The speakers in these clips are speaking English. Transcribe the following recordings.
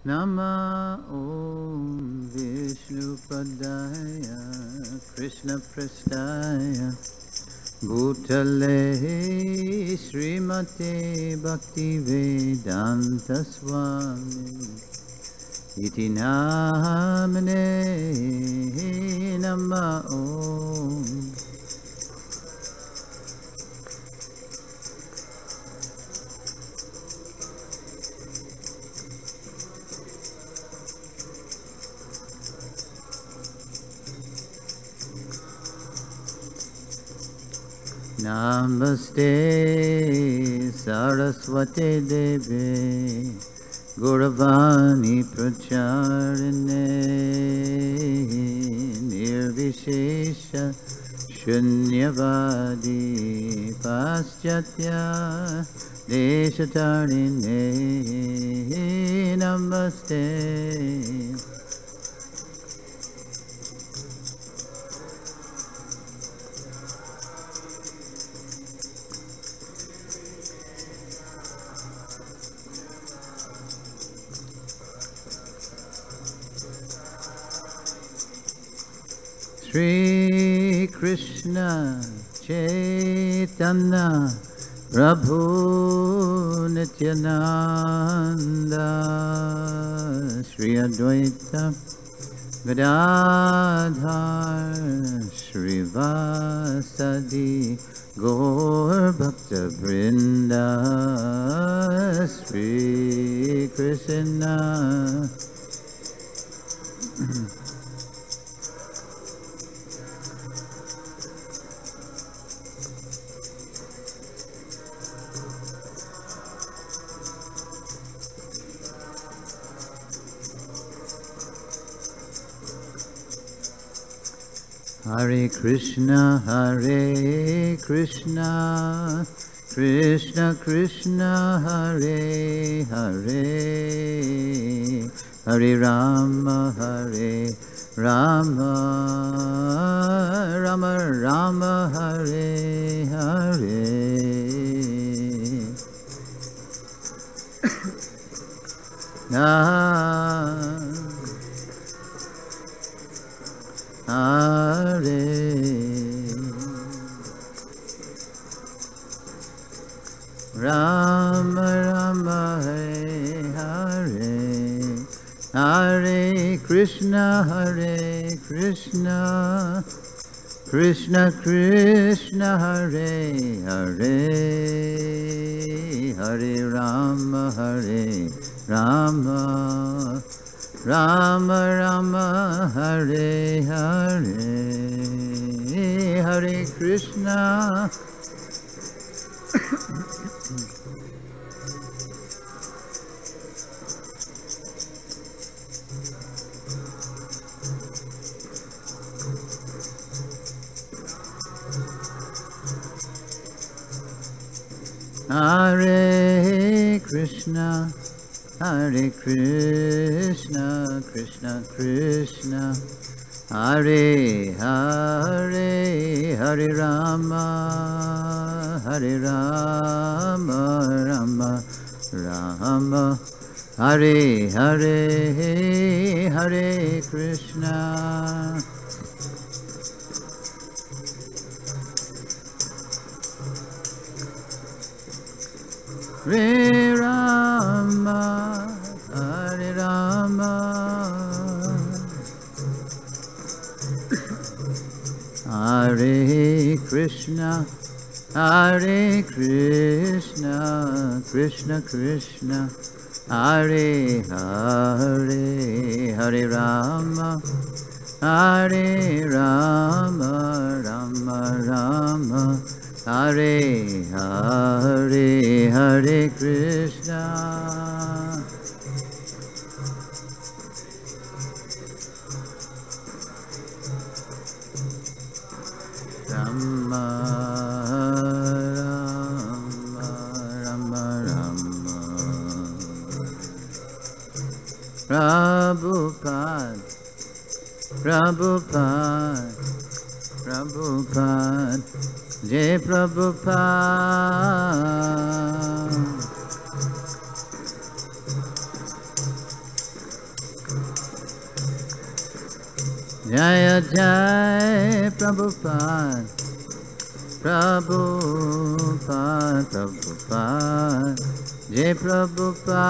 Nama Om Vishnupadaya Krishna Prasthaya Bhutale Srimate Bhakti Vedanta Swami Iti Namane Nama Om. Namaste Saraswate Deve Gauravani Pracharine Nirvishesha Shunyavadi Paschatya Deshatarine Namaste. Shri Krishna Chaitanya Prabhu Nityananda Shri Advaita Gadadhar Shri Vasadi Gaur Bhakta Vrinda Shri Krishna. Hare Krishna, Krishna Krishna, Hare Hare, Hare Rama, Rama Rama, Hare Hare. Hare Rama Rama, Hare Hare Krishna, Krishna Krishna, Hare Hare, Hare Rama, Rama Rama, Hare Hare, Hare Krishna. Hare Krishna, Krishna Krishna, Hare Hare, Hare Rama, Rama Rama, Hare Hare, Hare Krishna. Hare Rama, Hare Rama, Hare Krishna, Krishna Krishna, Hare Hare, Hare Rama, Rama Rama, Hare Hare, Hare Krishna. Rama Rama Rama. Prabhupada, Jai Prabhupada. Jaya Jai Prabhupada, Prabhupada, Prabhupada, Jai Prabhupada.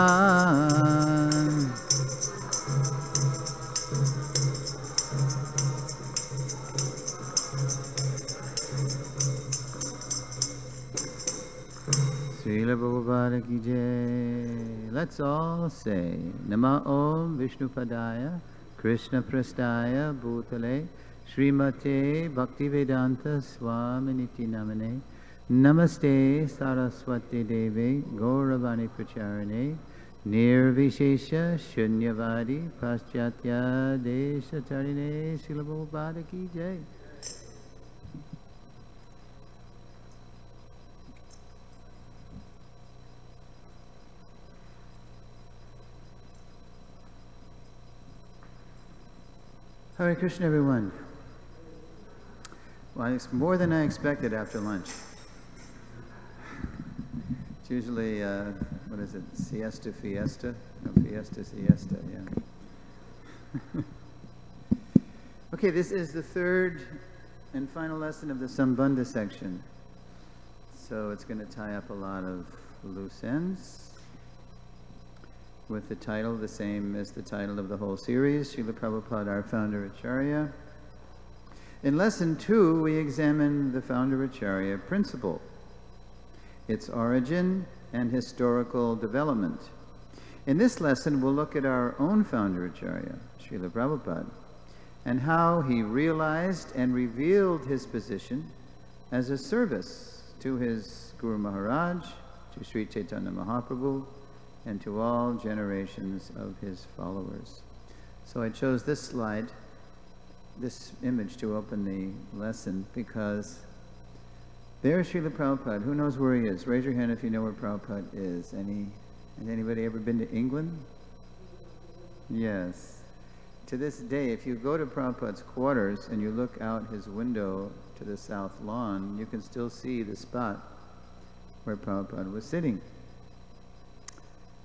Srila Prabhupada ki jai. Let's all say Nama Om Vishnupadaya Krishna Prastaya Bhutale Srimate Bhaktivedanta Swaminiti Namane Namaste Saraswati Devi Gauravani Pracharane Nirvishesha Shunyavadi Paschatya Deshatarine. Srila Prabhupada ki jai. Hare Krishna, everyone. Well, it's more than I expected after lunch. It's usually, what is it, siesta, fiesta? No, fiesta, siesta, yeah. Okay, this is the third and final lesson of the Sambandha section. So it's going to tie up a lot of loose ends with the title, the same as the title of the whole series, Srila Prabhupada, our founder Acharya. In lesson 2, we examine the founder Acharya principle, its origin and historical development. In this lesson, we'll look at our own founder Acharya, Srila Prabhupada, and how he realized and revealed his position as a service to his Guru Maharaj, to Sri Chaitanya Mahaprabhu, and to all generations of his followers. So I chose this slide, this image, to open the lesson because there's Srila Prabhupada. Who knows where he is? Raise your hand if you know where Prabhupada is. Has anybody ever been to England? Yes. To this day, if you go to Prabhupada's quarters and you look out his window to the south lawn, you can still see the spot where Prabhupada was sitting.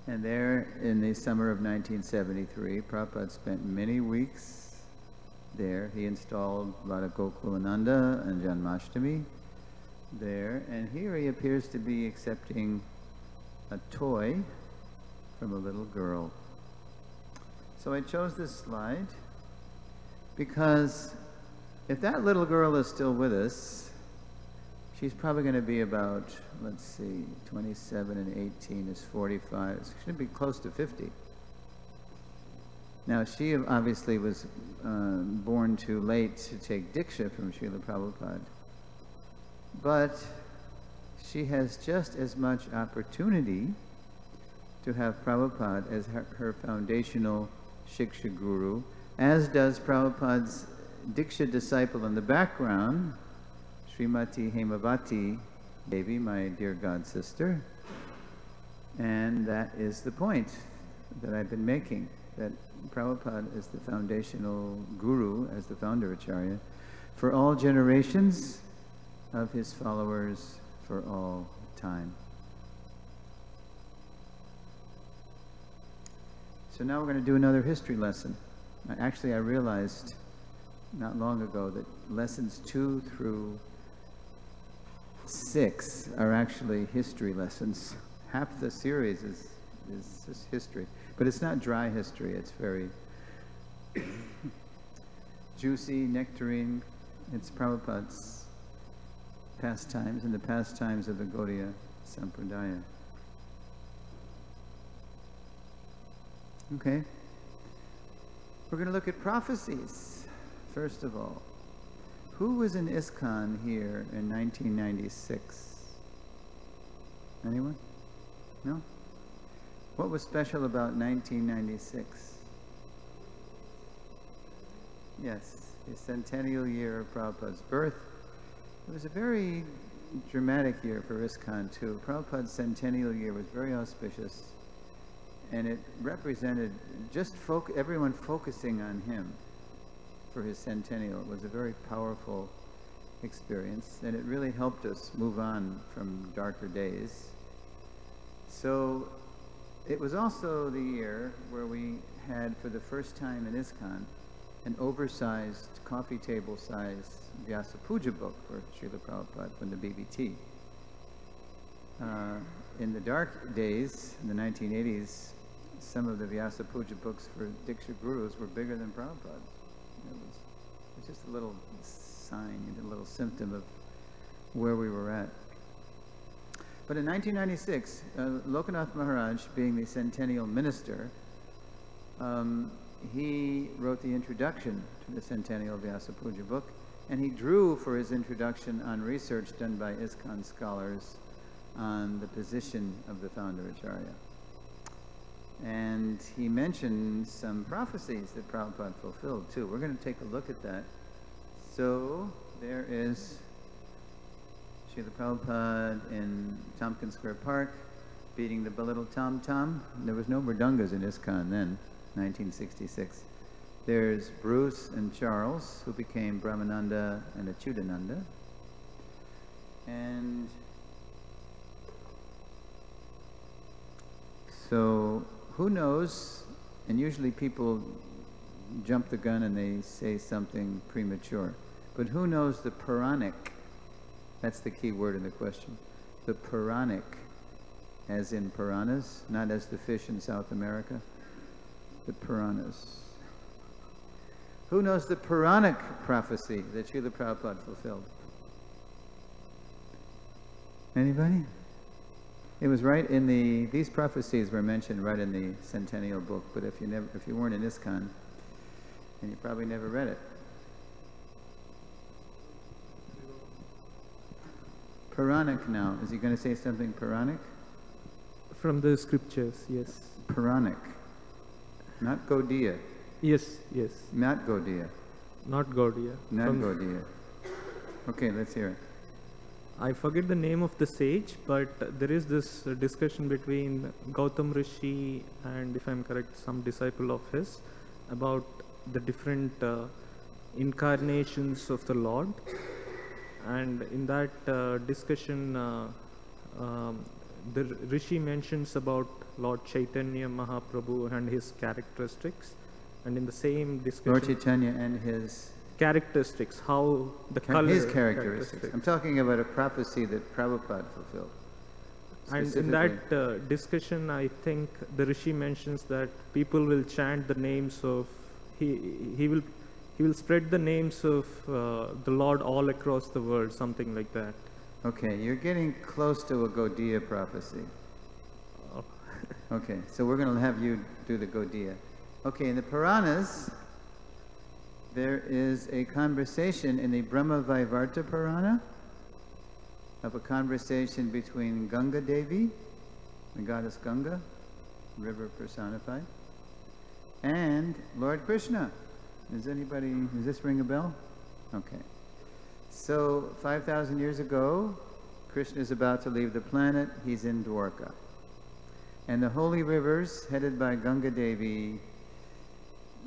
And there, in the summer of 1973, Prabhupada spent many weeks there. He installed Radha Gokulananda and Janmashtami there. And here he appears to be accepting a toy from a little girl. So I chose this slide because if that little girl is still with us, she's probably going to be about, let's see, 27 and 18 is 45. She should be close to 50. Now, she obviously was born too late to take Diksha from Srila Prabhupada. But she has just as much opportunity to have Prabhupada as her foundational Shiksha Guru, as does Prabhupada's Diksha disciple in the background, Srimati Hemavati Devi, my dear god sister. And that is the point that I've been making, that Prabhupada is the foundational guru, as the founder Acharya, for all generations of his followers for all time. So now we're going to do another history lesson. Actually, I realized not long ago that lessons 2 through 6 are actually history lessons. Half the series is just history. But it's not dry history. It's very juicy, nectarine. It's Prabhupada's pastimes and the pastimes of the Gaudiya Sampradaya. Okay. We're going to look at prophecies, first of all. Who was in ISKCON here in 1996? Anyone? No? What was special about 1996? Yes, the centennial year of Prabhupada's birth. It was a very dramatic year for ISKCON too. Prabhupada's centennial year was very auspicious, and it represented just everyone focusing on him for his centennial. It was a very powerful experience, and it really helped us move on from darker days. So it was also the year where we had, for the first time in ISKCON, an oversized coffee table size Vyasa Puja book for Srila Prabhupada from the BBT. In the dark days, in the 1980s, some of the Vyasa Puja books for Diksha Gurus were bigger than Prabhupada's. It was just a little sign, a little symptom of where we were at. But in 1996, Lokanath Maharaj, being the centennial minister, he wrote the introduction to the centennial Vyasa Puja book, and he drew for his introduction on research done by ISKCON scholars on the position of the founder Acharya. And he mentioned some prophecies that Prabhupada fulfilled too. We're going to take a look at that. So there is Srila Prabhupada in Tompkins Square Park beating the little tom-tom. There was no mridungas in ISKCON then, 1966. There's Bruce and Charles, who became Brahmananda and Achyutananda. And so, who knows, and usually people jump the gun and they say something premature, but who knows the Puranic, that's the key word in the question, the Puranic, as in piranhas, not as the fish in South America, the piranhas. Who knows the Puranic prophecy that Srila Prabhupada fulfilled? Anybody? It was right in these prophecies were mentioned right in the centennial book, but if you weren't in ISKCON, then you probably never read it. Puranic now. Is he going to say something Puranic? From the scriptures, yes. Puranic. Not Gaudiya. Yes, yes. Not Gaudiya. Not Gaudiya. Not Gaudiya. Okay, let's hear it. I forget the name of the sage, but there is this discussion between Gautam Rishi and, if I'm correct, some disciple of his about the different incarnations of the Lord. And in that discussion, the Rishi mentions about Lord Chaitanya Mahaprabhu and his characteristics. And in the same discussion, Lord Chaitanya and his characteristics, how the color, his characteristics. I'm talking about a prophecy that Prabhupada fulfilled. And in that discussion, I think the Rishi mentions that people will chant the names of, he will spread the names of the Lord all across the world, something like that. Okay, you're getting close to a Gaudiya prophecy. Oh. Okay, so we're going to have you do the Gaudiya. Okay, in the Puranas, there is a conversation in the Brahma Vaivarta Purana of a conversation between Ganga Devi, the goddess Ganga, river personified, and Lord Krishna. Does this ring a bell? Okay. So 5,000 years ago, Krishna is about to leave the planet. He's in Dwarka. And the holy rivers, headed by Ganga Devi,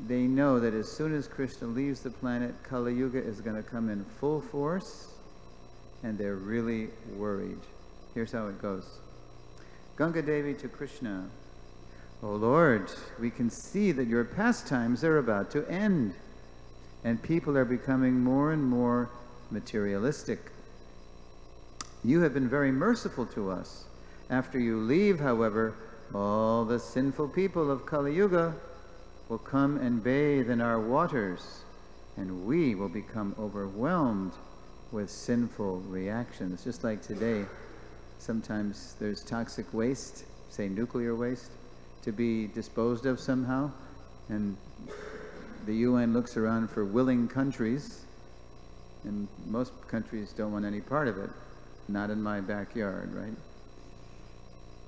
they know that as soon as Krishna leaves the planet, Kali Yuga is going to come in full force, and they're really worried. Here's how it goes. Ganga Devi to Krishna, "O Lord, we can see that your pastimes are about to end, and people are becoming more and more materialistic. You have been very merciful to us. After you leave, however, all the sinful people of Kali Yuga will come and bathe in our waters, and we will become overwhelmed with sinful reactions." Just like today, sometimes there's toxic waste, say nuclear waste, to be disposed of somehow, and the UN looks around for willing countries, and most countries don't want any part of it. Not in my backyard, right?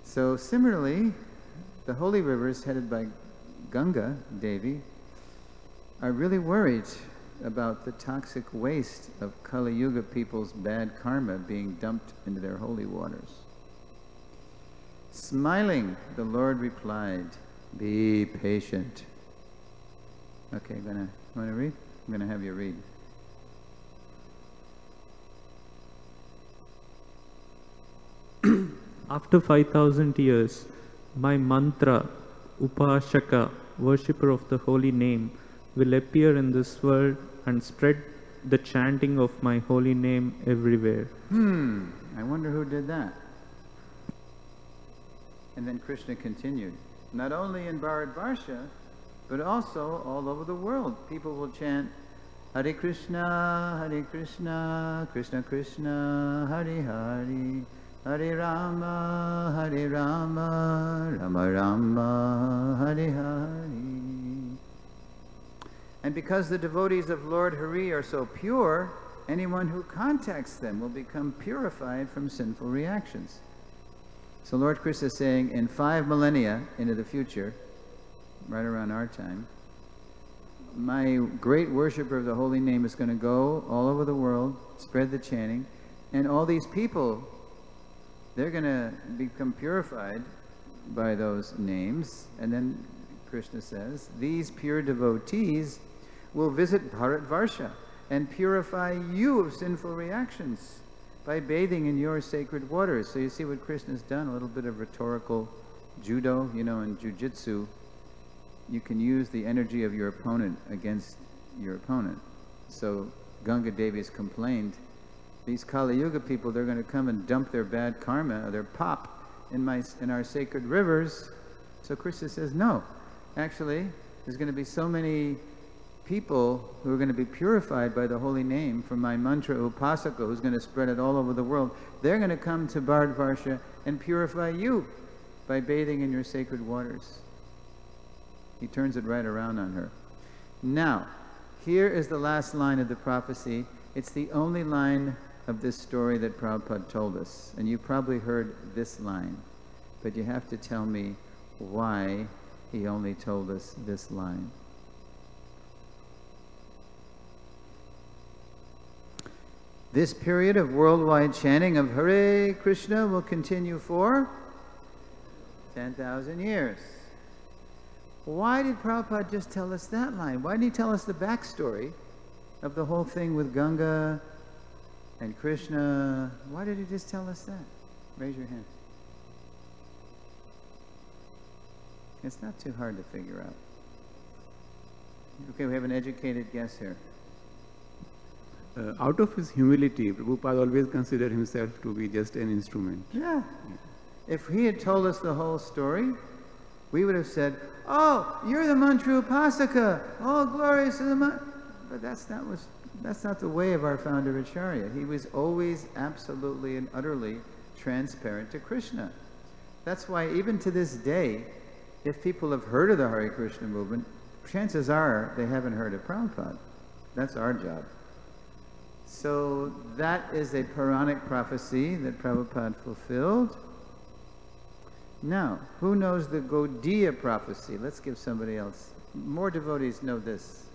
So similarly, the holy rivers headed by Ganga Devi are really worried about the toxic waste of Kali Yuga people's bad karma being dumped into their holy waters. Smiling, the Lord replied, "Be patient." Okay, you want to read? I'm going to have you read. After 5,000 years, my mantra, Upashaka, worshipper of the holy name, will appear in this world and spread the chanting of my holy name everywhere. I wonder who did that. And then Krishna continued, not only in Bharatvarsha, but also all over the world. People will chant, Hare Krishna, Krishna Krishna, Hare Hare, Hare Rama, Rama Rama, Hare Hare. And because the devotees of Lord Hari are so pure, anyone who contacts them will become purified from sinful reactions. So Lord Krishna is saying, in 5 millennia into the future, right around our time, my great worshipper of the holy name is going to go all over the world, spread the chanting, and all these people, they're going to become purified by those names. And then Krishna says, these pure devotees will visit Bharatvarsha and purify you of sinful reactions by bathing in your sacred waters. So you see what Krishna's done, a little bit of rhetorical judo. You know, in jujitsu, you can use the energy of your opponent against your opponent. So Ganga Devi's complained, these Kali Yuga people, they're going to come and dump their bad karma, their pop, in our sacred rivers. So Krishna says, no, actually, there's going to be so many people who are going to be purified by the holy name from my mantra upasaka, who's going to spread it all over the world. They're going to come to Bharatvarsha and purify you by bathing in your sacred waters. He turns it right around on her. Now, here is the last line of the prophecy. It's the only line of this story that Prabhupada told us. And you probably heard this line, but you have to tell me why he only told us this line. This period of worldwide chanting of Hare Krishna will continue for 10,000 years. Why did Prabhupada just tell us that line? Why didn't he tell us the backstory of the whole thing with Ganga and Krishna? Why did he just tell us that? Raise your hand. It's not too hard to figure out. Okay, we have an educated guess here. Out of his humility, Prabhupada always considered himself to be just an instrument. Yeah. If he had told us the whole story, we would have said, oh, you're the mantra upasaka. Oh, glorious to the mantra. But that's not the way of our founder Acharya. He was always absolutely and utterly transparent to Krishna. That's why even to this day, if people have heard of the Hare Krishna movement, chances are they haven't heard of Prabhupada. That's our job. So that is a Puranic prophecy that Prabhupada fulfilled. Now, who knows the Gaudiya prophecy? Let's give somebody else. More devotees know this.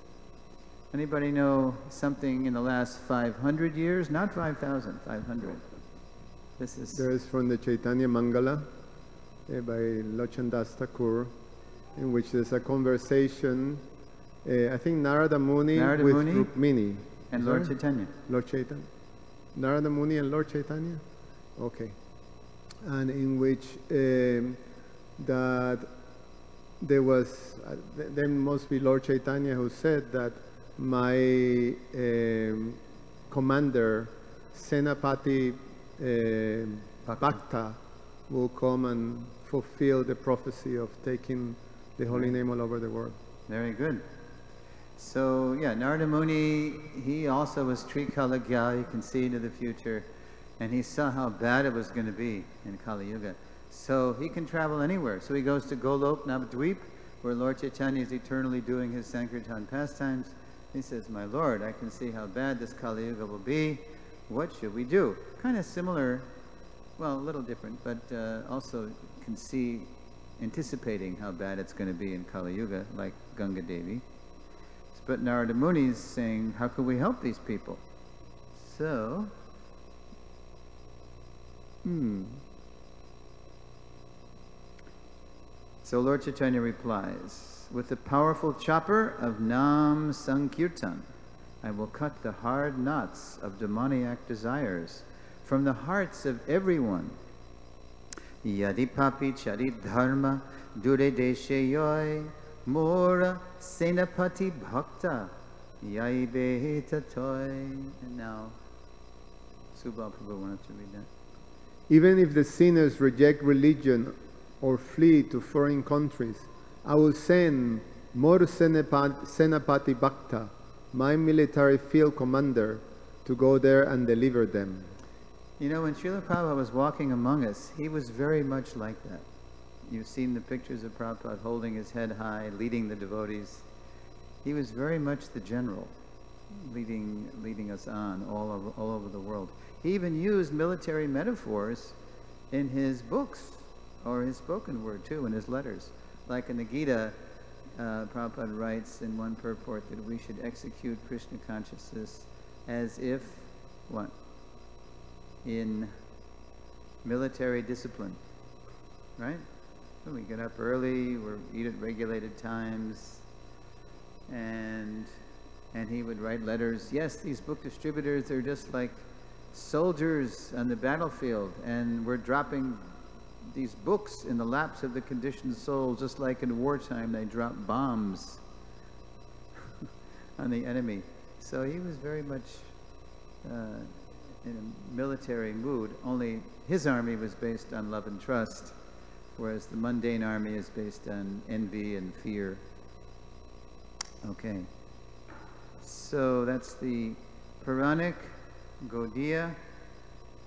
Anybody know something in the last 500 years? Not 5,000, 500. This is... There is from the Chaitanya Mangala by Lochandas Thakur, in which there's a conversation, I think Narada Muni with Rukmini. And Lord Chaitanya. Lord Chaitanya. Narada Muni and Lord Chaitanya? Okay. And in which that there was, then must be Lord Chaitanya who said that my commander, Senapati Bhakta, will come and fulfill the prophecy of taking the holy name all over the world. Very good. So, yeah, Narada Muni, he also was Trikalagya, you can see into the future, and he saw how bad it was going to be in Kali Yuga. So he can travel anywhere. So he goes to Golok Navadvip, where Lord Chaitanya is eternally doing his Sankirtan pastimes. He says, my Lord, I can see how bad this Kali Yuga will be. What should we do? Kind of similar, well, a little different, but also can see, anticipating how bad it's going to be in Kali Yuga, like Ganga Devi. But Narada Muni is saying, how can we help these people? So, So Lord Chaitanya replies, with the powerful chopper of Nam Sankirtan, I will cut the hard knots of demoniac desires from the hearts of everyone. Yadi papi charit dharma dure deshe yoy Mora Senapati Bhakta Yaibeta Toy. And now, Subal Prabhu wanted to read that. Even if the sinners reject religion or flee to foreign countries, I will send Mor Senapati Bhakta, my military field commander, to go there and deliver them. You know, when Srila Prabhupada was walking among us, he was very much like that. You've seen the pictures of Prabhupada holding his head high, leading the devotees. He was very much the general, leading us on all over the world. He even used military metaphors in his books, or his spoken word too, in his letters. Like in the Gita, Prabhupada writes in one purport that we should execute Krishna consciousness as if, what? In military discipline, right? So we get up early, we eat at regulated times, and he would write letters. Yes, these book distributors, they're just like soldiers on the battlefield, and we're dropping these books in the laps of the conditioned soul, just like in wartime they drop bombs on the enemy. So he was very much in a military mood, only his army was based on love and trust, whereas the mundane army is based on envy and fear. Okay. So that's the Puranic, Gaudiya,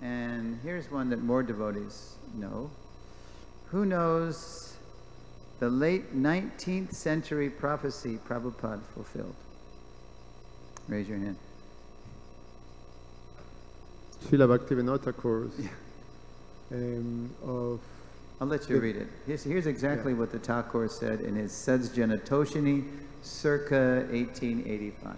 and here's one that more devotees know. Who knows the late 19th century prophecy Prabhupada fulfilled? Raise your hand. Srila Bhaktivinoda Thakur I'll let you read it. Here's exactly what the Thakur said in his Sajjana Toshini, circa 1885.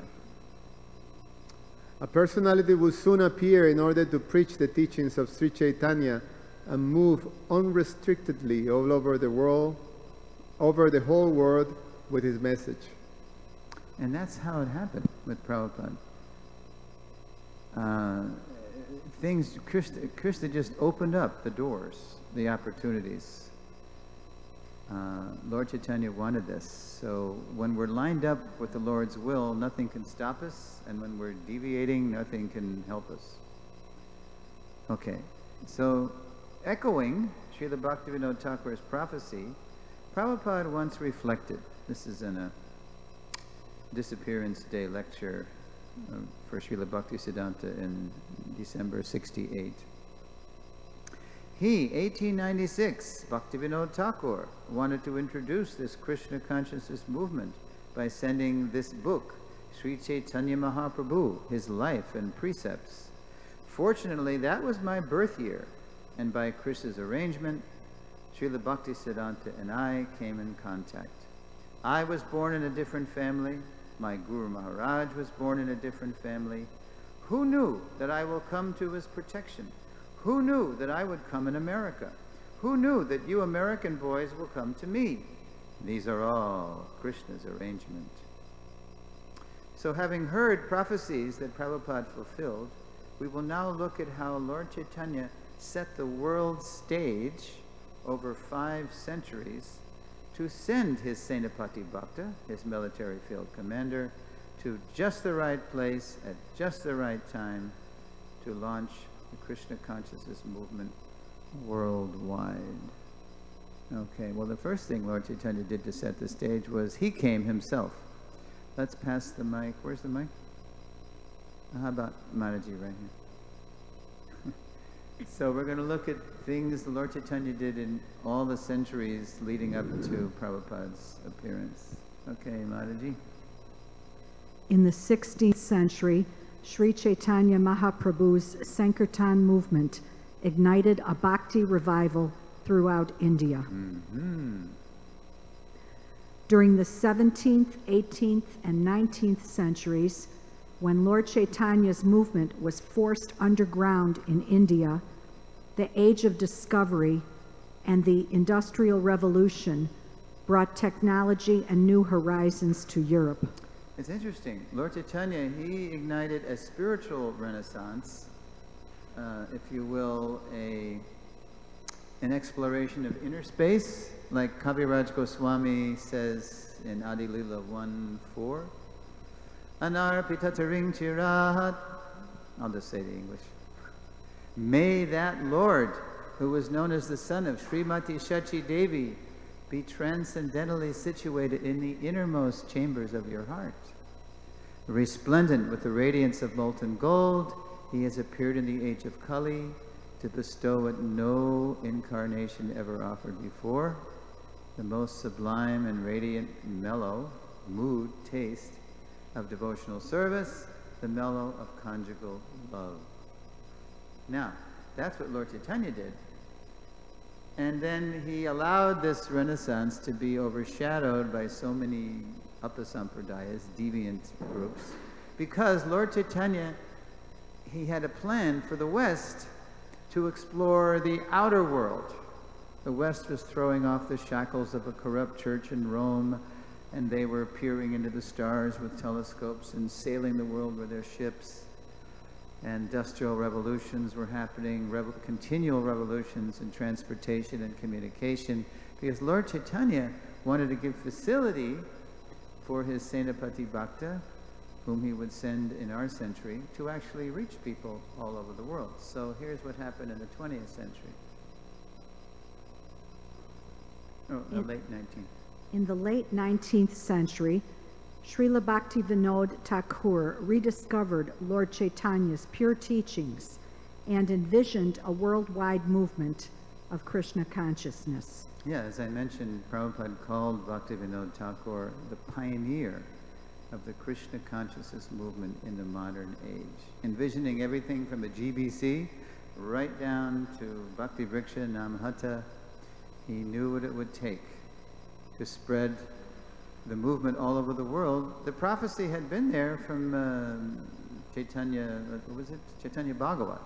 A personality will soon appear in order to preach the teachings of Sri Chaitanya and move unrestrictedly all over the world, over the whole world with his message. And that's how it happened with Prabhupada. Krishna just opened up the doors, the opportunities. Lord Chaitanya wanted this. So when we're lined up with the Lord's will, nothing can stop us. And when we're deviating, nothing can help us. Okay, so echoing Srila Bhaktivinoda Thakur's prophecy, Prabhupada once reflected. This is in a Disappearance Day lecture for Srila Bhaktisiddhanta in December 68. He, 1896, Bhaktivinoda Thakur, wanted to introduce this Krishna consciousness movement by sending this book, Sri Chaitanya Mahaprabhu, his life and precepts. Fortunately, that was my birth year, and by Krishna's arrangement, Srila Bhaktisiddhanta and I came in contact. I was born in a different family. My Guru Maharaj was born in a different family. Who knew that I will come to his protection? Who knew that I would come in America? Who knew that you American boys will come to me? These are all Krishna's arrangement. So having heard prophecies that Prabhupada fulfilled, we will now look at how Lord Chaitanya set the world stage over 5 centuries to send his Senapati Bhakta, his military field commander, to just the right place at just the right time to launch the Krishna consciousness movement worldwide. Okay, well the first thing Lord Chaitanya did to set the stage was he came himself. Let's pass the mic. Where's the mic? How about Mataji right here? So we're going to look at things the Lord Chaitanya did in all the centuries leading up to Prabhupada's appearance. Okay, Mataji. In the 16th century, Sri Chaitanya Mahaprabhu's Sankirtan movement ignited a bhakti revival throughout India. During the 17th, 18th, and 19th centuries, when Lord Chaitanya's movement was forced underground in India, the age of discovery and the Industrial Revolution brought technology and new horizons to Europe. It's interesting. Lord Chaitanya, he ignited a spiritual renaissance, if you will, an exploration of inner space, like Kaviraj Goswami says in Adi Lila 1:4. Anarpitataring chirahat. I'll just say the English. May that Lord, who was known as the son of Srimati Shachi Devi, be transcendentally situated in the innermost chambers of your heart. Resplendent with the radiance of molten gold, he has appeared in the age of Kali to bestow what no incarnation ever offered before, the most sublime and radiant mellow mood, taste of devotional service, the mellow of conjugal love. Now, that's what Lord Chaitanya did. And then he allowed this renaissance to be overshadowed by so many Apasampradayas, deviant groups, because Lord Chaitanya, he had a plan for the West to explore the outer world. The West was throwing off the shackles of a corrupt church in Rome, and they were peering into the stars with telescopes and sailing the world with their ships. And industrial revolutions were happening, continual revolutions in transportation and communication, because Lord Chaitanya wanted to give facility for his Senapati Bhakta, whom he would send in our century, to actually reach people all over the world. So here's what happened in the 20th century. Oh, late 19th. In the late 19th century, Srila Bhaktivinoda Thakur rediscovered Lord Chaitanya's pure teachings and envisioned a worldwide movement of Krishna consciousness. Yeah, as I mentioned, Prabhupada called Bhaktivinoda Thakur the pioneer of the Krishna consciousness movement in the modern age, envisioning everything from the GBC right down to Bhakti Vriksha Namhata. He knew what it would take to spread the movement all over the world. The prophecy had been there from Chaitanya, what was it? Chaitanya Bhagavat.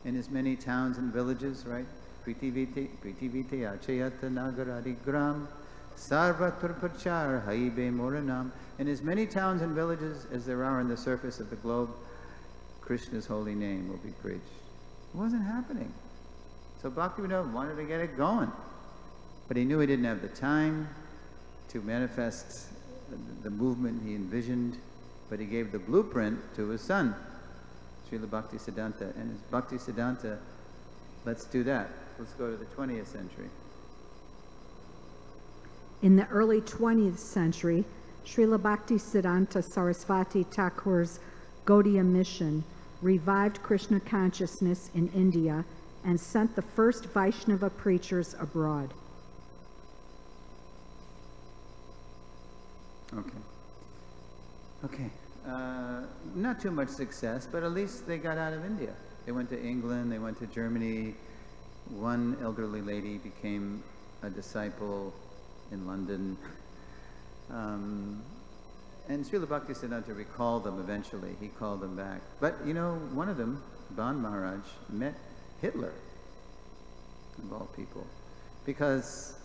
In his many towns and villages, right? Pritivite Achayata Nagaradi Gram Sarvatur Prachar Haibe Moranam. In as many towns and villages as there are on the surface of the globe, Krishna's holy name will be preached. It wasn't happening. So Bhaktivinoda wanted to get it going. But he knew he didn't have the time to manifest the movement he envisioned, but he gave the blueprint to his son, Srila Bhaktisiddhanta. And his Bhaktisiddhanta, let's do that. Let's go to the 20th century. In the early 20th century, Srila Bhaktisiddhanta Saraswati Thakur's Gaudiya mission revived Krishna consciousness in India and sent the first Vaishnava preachers abroad. Okay. Not too much success, but at least they got out of India. They went to England, they went to Germany. One elderly lady became a disciple in London. And Srila Bhaktisiddhanta recalled them eventually. He called them back. But, you know, one of them, Ban Maharaj, met Hitler, of all people. Because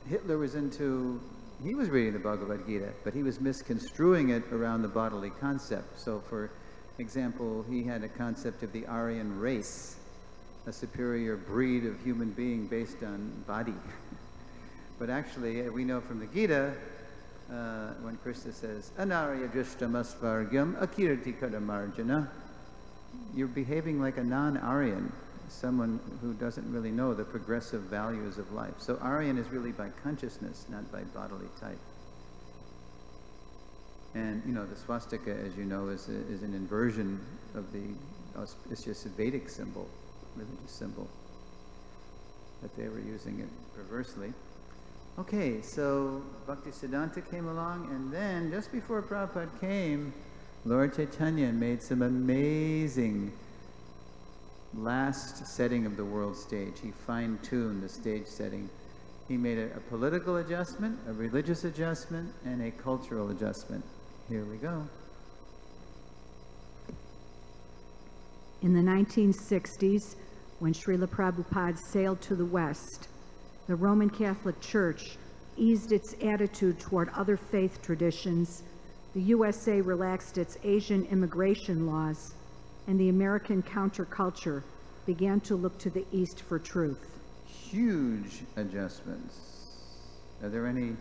Hitler was he was reading the Bhagavad Gita, but he was misconstruing it around the bodily concept. So, for example, he had a concept of the Aryan race, a superior breed of human being based on body. But actually, we know from the Gita, when Krishna says, Anarya drishtamasvargyam akirti kadamarjana, you're behaving like a non-Aryan, someone who doesn't really know the progressive values of life. So Aryan is really by consciousness, not by bodily type. And, you know, the swastika, as you know, is an inversion of it's just a Vedic symbol, religious symbol, but they were using it perversely. Okay, so Bhaktisiddhanta came along, and then just before Prabhupada came, Lord Chaitanya made some amazing last setting of the world stage. He fine-tuned the stage setting. He made a political adjustment, a religious adjustment, and a cultural adjustment. Here we go. In the 1960s, when Srila Prabhupada sailed to the West, the Roman Catholic Church eased its attitude toward other faith traditions, the USA relaxed its Asian immigration laws, and the American counterculture began to look to the East for truth. Huge adjustments. Are there any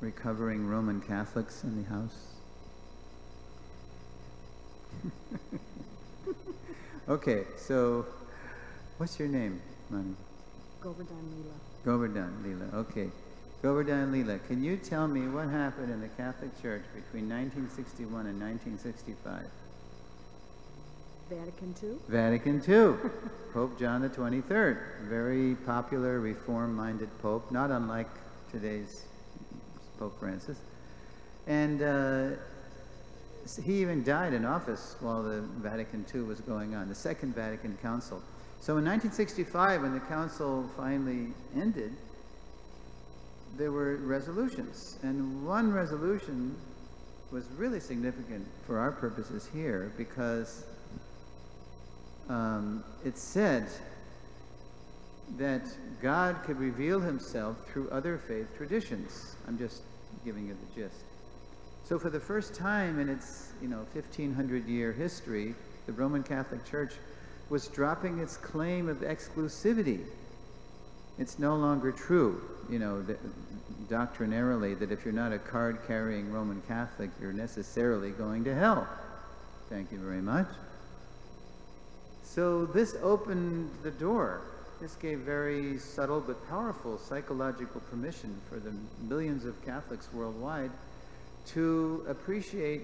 recovering Roman Catholics in the house? Okay, so what's your name, Manu? Govardhan Leela. Govardhan Leela, okay. Govardhan Leela, can you tell me what happened in the Catholic Church between 1961 and 1965? Vatican II? Vatican II. Pope John the 23rd, very popular, reform-minded pope, not unlike today's Pope Francis. And he even died in office while the Vatican II was going on, the Second Vatican Council. So in 1965, when the council finally ended, there were resolutions. And one resolution was really significant for our purposes here because it said that God could reveal himself through other faith traditions. I'm just giving you the gist. So for the first time in its 1500-year history, the Roman Catholic Church was dropping its claim of exclusivity. It's no longer true, doctrinarily, that if you're not a card-carrying Roman Catholic, you're necessarily going to hell. Thank you very much. So this opened the door. This gave very subtle but powerful psychological permission for the millions of Catholics worldwide to appreciate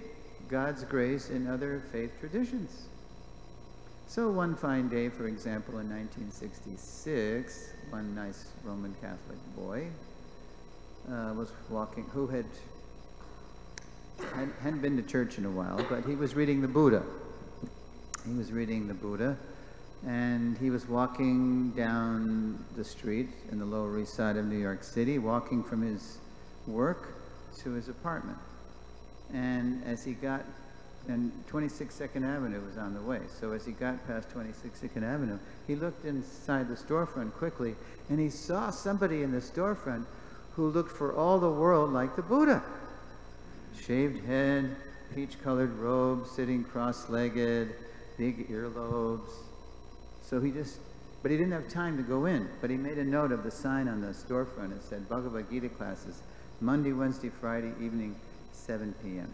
God's grace in other faith traditions. So one fine day, for example, in 1966, one nice Roman Catholic boy was walking, who hadn't been to church in a while, but he was reading the Buddha. He was reading the Buddha, and he was walking down the street in the Lower East Side of New York City, walking from his work to his apartment. And as he got, and 26 Second Avenue was on the way, so as he got past 26 Second Avenue, he looked inside the storefront quickly, and he saw somebody in the storefront who looked for all the world like the Buddha. Shaved head, peach-colored robe, sitting cross-legged, big earlobes. So but he didn't have time to go in, but he made a note of the sign on the storefront. It said Bhagavad Gita classes, Monday, Wednesday, Friday evening, 7 p.m.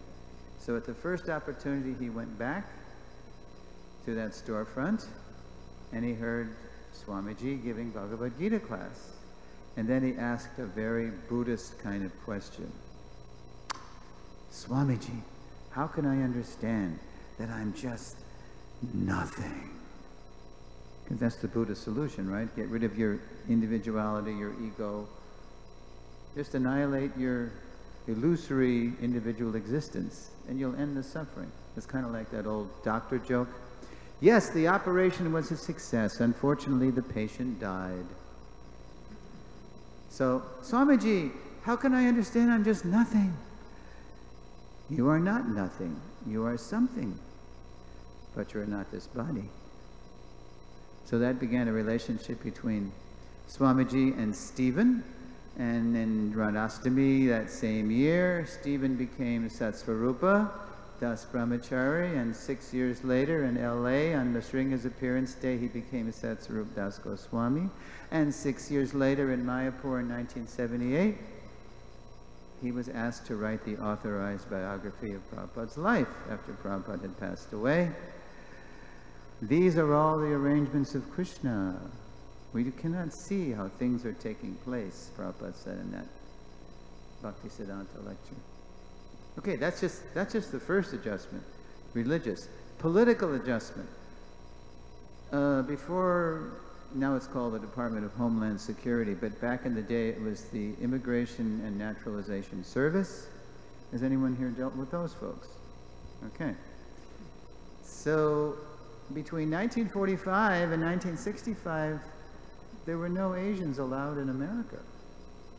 So at the first opportunity, he went back to that storefront, and he heard Swamiji giving Bhagavad Gita class. And then he asked a very Buddhist kind of question. Swamiji, how can I understand that I'm just nothing? Because that's the Buddhist solution, right? Get rid of your individuality, your ego. Just annihilate your illusory individual existence, and you'll end the suffering. It's kind of like that old doctor joke. Yes, the operation was a success. Unfortunately, the patient died. So, Swamiji, how can I understand I'm just nothing? You are not nothing. You are something. But you're not this body. So that began a relationship between Swamiji and Stephen. And in Radhastami that same year, Stephen became Satsvarupa Das Brahmachari, and 6 years later in LA, on the Sringa's appearance day, he became Satsvarup Das Goswami. And 6 years later in Mayapur in 1978, he was asked to write the authorized biography of Prabhupada's life after Prabhupada had passed away. These are all the arrangements of Krishna. We cannot see how things are taking place, Prabhupada said in that Bhaktisiddhanta lecture. Okay, that's just the first adjustment, religious. Political adjustment. Before, now it's called the Department of Homeland Security, but back in the day it was the Immigration and Naturalization Service. Has anyone here dealt with those folks? Okay. So between 1945 and 1965, there were no Asians allowed in America,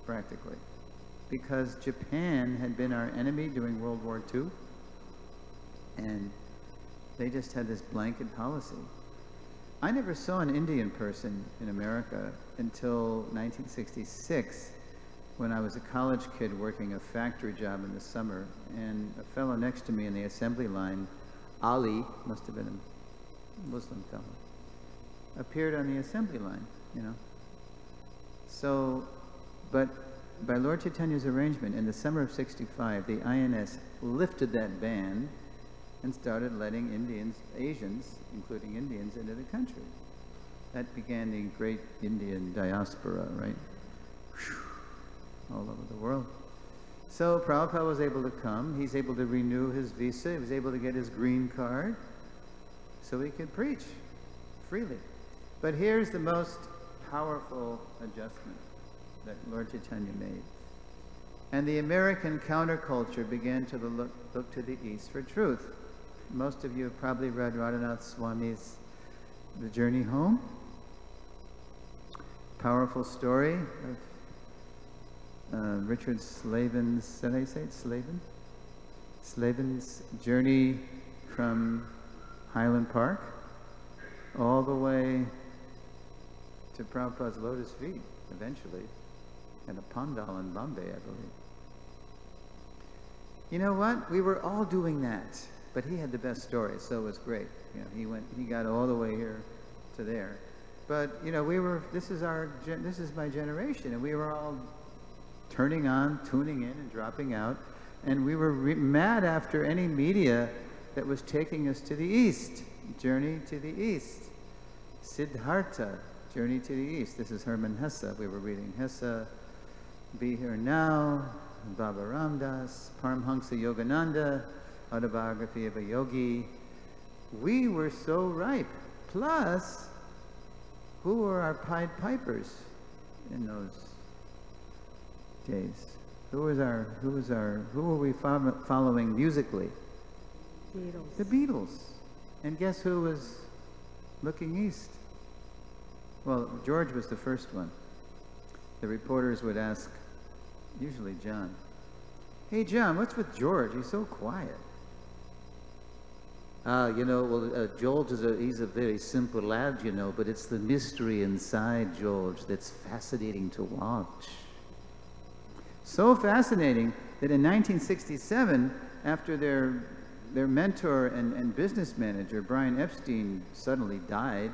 practically, because Japan had been our enemy during World War II, and they just had this blanket policy. I never saw an Indian person in America until 1966, when I was a college kid working a factory job in the summer, and a fellow next to me in the assembly line, Ali, must have been a Muslim fellow, appeared on the assembly line. So, but by Lord Chaitanya's arrangement, in the summer of '65, the INS lifted that ban and started letting Asians, including Indians, into the country. That began the great Indian diaspora, right? All over the world. So Prabhupada was able to come. He's able to renew his visa. He was able to get his green card so he could preach freely. But here's the most powerful adjustment that Lord Chaitanya made. And the American counterculture began to look to the East for truth. Most of you have probably read Radhanath Swami's The Journey Home. Powerful story of Richard Slavin's, did I say it? Slavin? Slavin's journey from Highland Park all the way to Prabhupada's lotus feet, eventually, in a pandal in Bombay, I believe. You know what? We were all doing that, but he had the best story, so it was great. You know, he got all the way here to there. But you know, this is my generation, and we were all turning on, tuning in, and dropping out, and we were mad after any media that was taking us to the East. Journey to the East. Siddhartha, Journey to the East. This is Herman Hesse. We were reading Hesse, Be Here Now, Baba Ramdas, Paramhansa Yogananda, Autobiography of a Yogi. We were so ripe. Plus, who were our Pied Pipers in those days? Who were we following musically? Beatles. The Beatles. And guess who was looking east? Well, George was the first one. The reporters would ask, usually John, "Hey John, what's with George? He's so quiet." George he's a very simple lad, but it's the mystery inside George that's fascinating to watch. So fascinating that in 1967, after their mentor and business manager, Brian Epstein, suddenly died,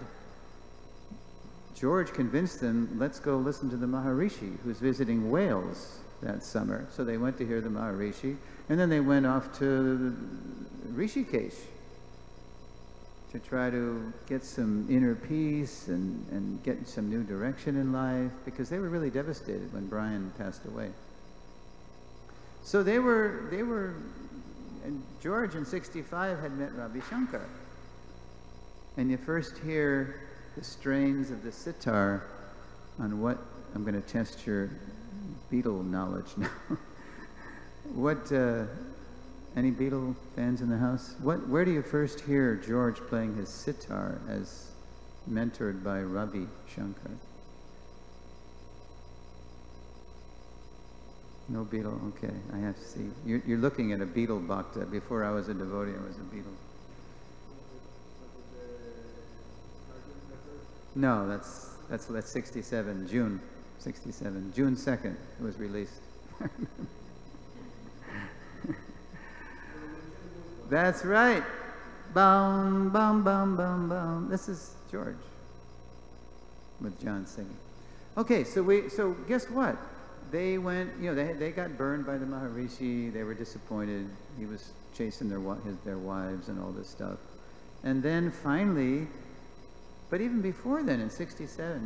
George convinced them, let's go listen to the Maharishi, who's visiting Wales that summer. So they went to hear the Maharishi, and then they went off to Rishikesh to try to get some inner peace and get some new direction in life, because they were really devastated when Brian passed away. So they were, and George in '65 had met Ravi Shankar. And you first hear the strains of the sitar on what, I'm going to test your Beatle knowledge now. Any Beatle fans in the house? Where do you first hear George playing his sitar as mentored by Ravi Shankar? No Beatle? Okay, I have to see. You're looking at a Beatle bhakta. Before I was a devotee, I was a Beatle. No, that's 67, June 67. June 2nd it was released. That's right. Bum, bum, bum, bum, bum. This is George with John singing. Okay, so guess what? They went, they got burned by the Maharishi. They were disappointed. He was chasing their wives and all this stuff. And then finally, but even before then, in 66,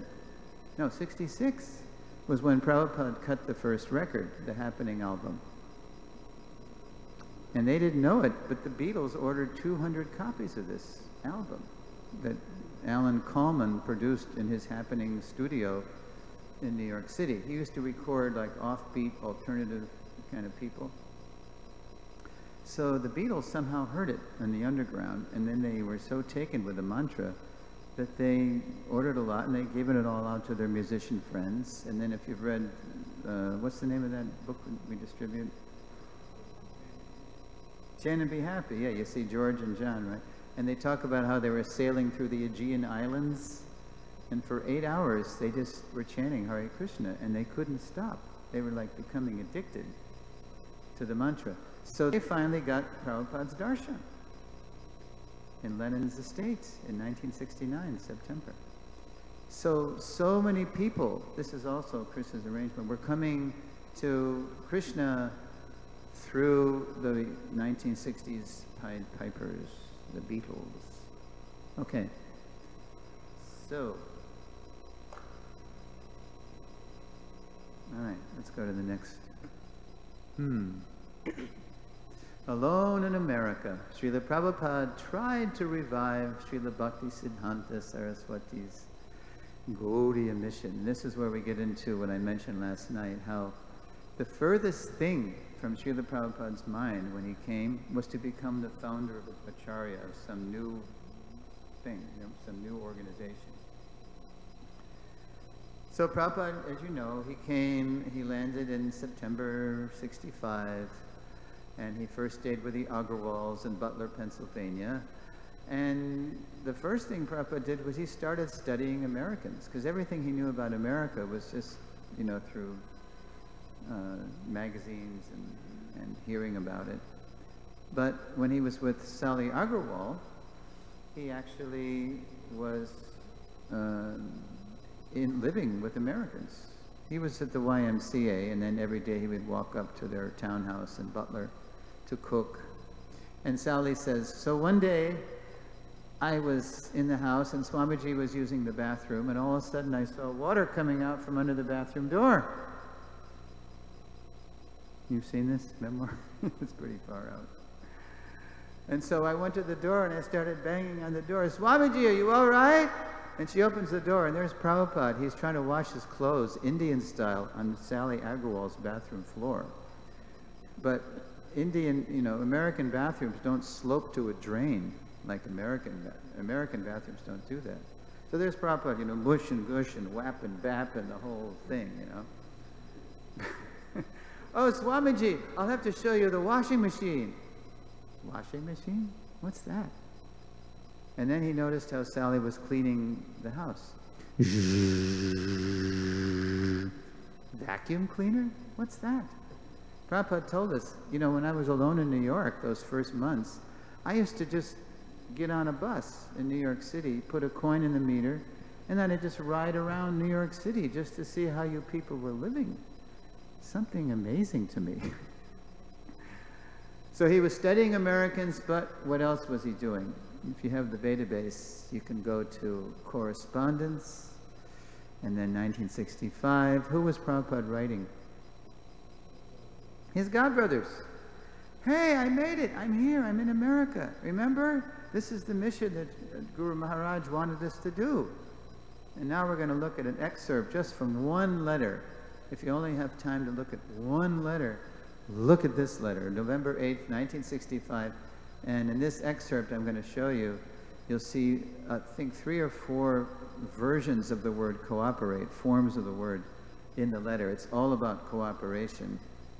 was when Prabhupada cut the first record, the Happening album. And they didn't know it, but the Beatles ordered 200 copies of this album that Alan Coleman produced in his Happening studio in New York City. He used to record like offbeat, alternative kind of people. So the Beatles somehow heard it in the underground, and then they were so taken with the mantra that they ordered a lot, and they gave it all out to their musician friends. And then if you've read, what's the name of that book we distribute? Chant and Be Happy. Yeah, you see George and John, right? And they talk about how they were sailing through the Aegean Islands, and for 8 hours they just were chanting Hare Krishna, and they couldn't stop. They were like becoming addicted to the mantra. So they finally got Prabhupada's darshan in Lenin's estate in 1969, September. So many people, this is also Krishna's arrangement, were coming to Krishna through the 1960s Pied Pipers, the Beatles. Okay, so, all right, let's go to the next. Alone in America, Srila Prabhupada tried to revive Srila Bhaktisiddhanta Saraswati's Gaudiya mission. And this is where we get into what I mentioned last night, how the furthest thing from Srila Prabhupada's mind when he came was to become the founder of a acharya, of some new thing, some new organization. So Prabhupada, as you know, he came, he landed in September 65, and he first stayed with the Agrawals in Butler, Pennsylvania. And the first thing Prabhupada did was he started studying Americans, because everything he knew about America was just, through magazines and hearing about it. But when he was with Sally Agrawal, he actually was living with Americans. He was at the YMCA, and then every day he would walk up to their townhouse in Butler to cook. And Sally says, so one day I was in the house and Swamiji was using the bathroom, and all of a sudden I saw water coming out from under the bathroom door. You've seen this memoir? It's pretty far out. And so I went to the door and I started banging on the door. Swamiji, are you all right? And she opens the door, and there's Prabhupada. He's trying to wash his clothes, Indian style, on Sally Agrawal's bathroom floor. But American bathrooms don't slope to a drain like American bathrooms don't do that. So there's Prabhupada, mush and gush and whap and bap and the whole thing, Oh, Swamiji, I'll have to show you the washing machine. Washing machine? What's that? And then he noticed how Sally was cleaning the house. Vacuum cleaner? What's that? Prabhupada told us, when I was alone in New York those first months, I used to just get on a bus in New York City, put a coin in the meter, and then I'd just ride around New York City just to see how you people were living. Something amazing to me. So he was studying Americans, but what else was he doing? If you have the database, you can go to correspondence, and then 1965. Who was Prabhupada writing? His godbrothers. Hey, I made it. I'm here. I'm in America. Remember? This is the mission that Guru Maharaj wanted us to do. And now we're going to look at an excerpt just from one letter. If you only have time to look at one letter, look at this letter, November 8th, 1965. And in this excerpt I'm going to show you, you'll see, I think, 3 or 4 versions of the word cooperate, forms of the word in the letter. It's all about cooperation,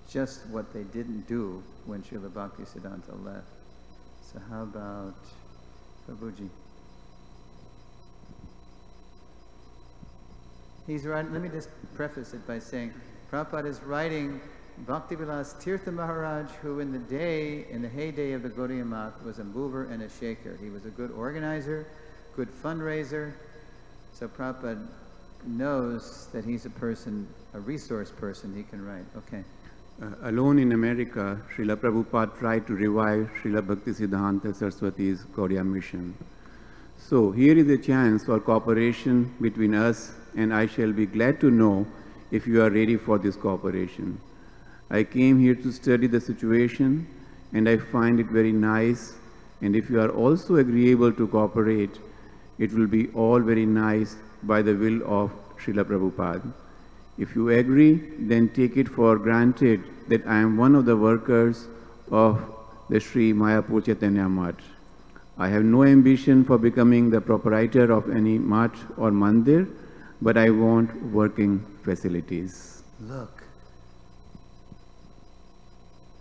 just what they didn't do when Srila Bhaktisiddhanta left. So how about Prabhuji? He's writing, let me just preface it by saying, Prabhupada is writing Bhaktivilas Tirtha Maharaj, who in the heyday of the Gaudiya Math, was a mover and a shaker. He was a good organizer, good fundraiser. So Prabhupada knows that he's a resource person, he can write. Okay. Alone in America, Srila Prabhupada tried to revive Srila Bhaktisiddhanta Saraswati's Gaudiya mission. So here is a chance for cooperation between us, and I shall be glad to know if you are ready for this cooperation. I came here to study the situation, and I find it very nice, and if you are also agreeable to cooperate, it will be all very nice by the will of Srila Prabhupada. If you agree, then take it for granted that I am one of the workers of the Sri Mayapur Chaitanya Math. I have no ambition for becoming the proprietor of any math or mandir, but I want working facilities. Look,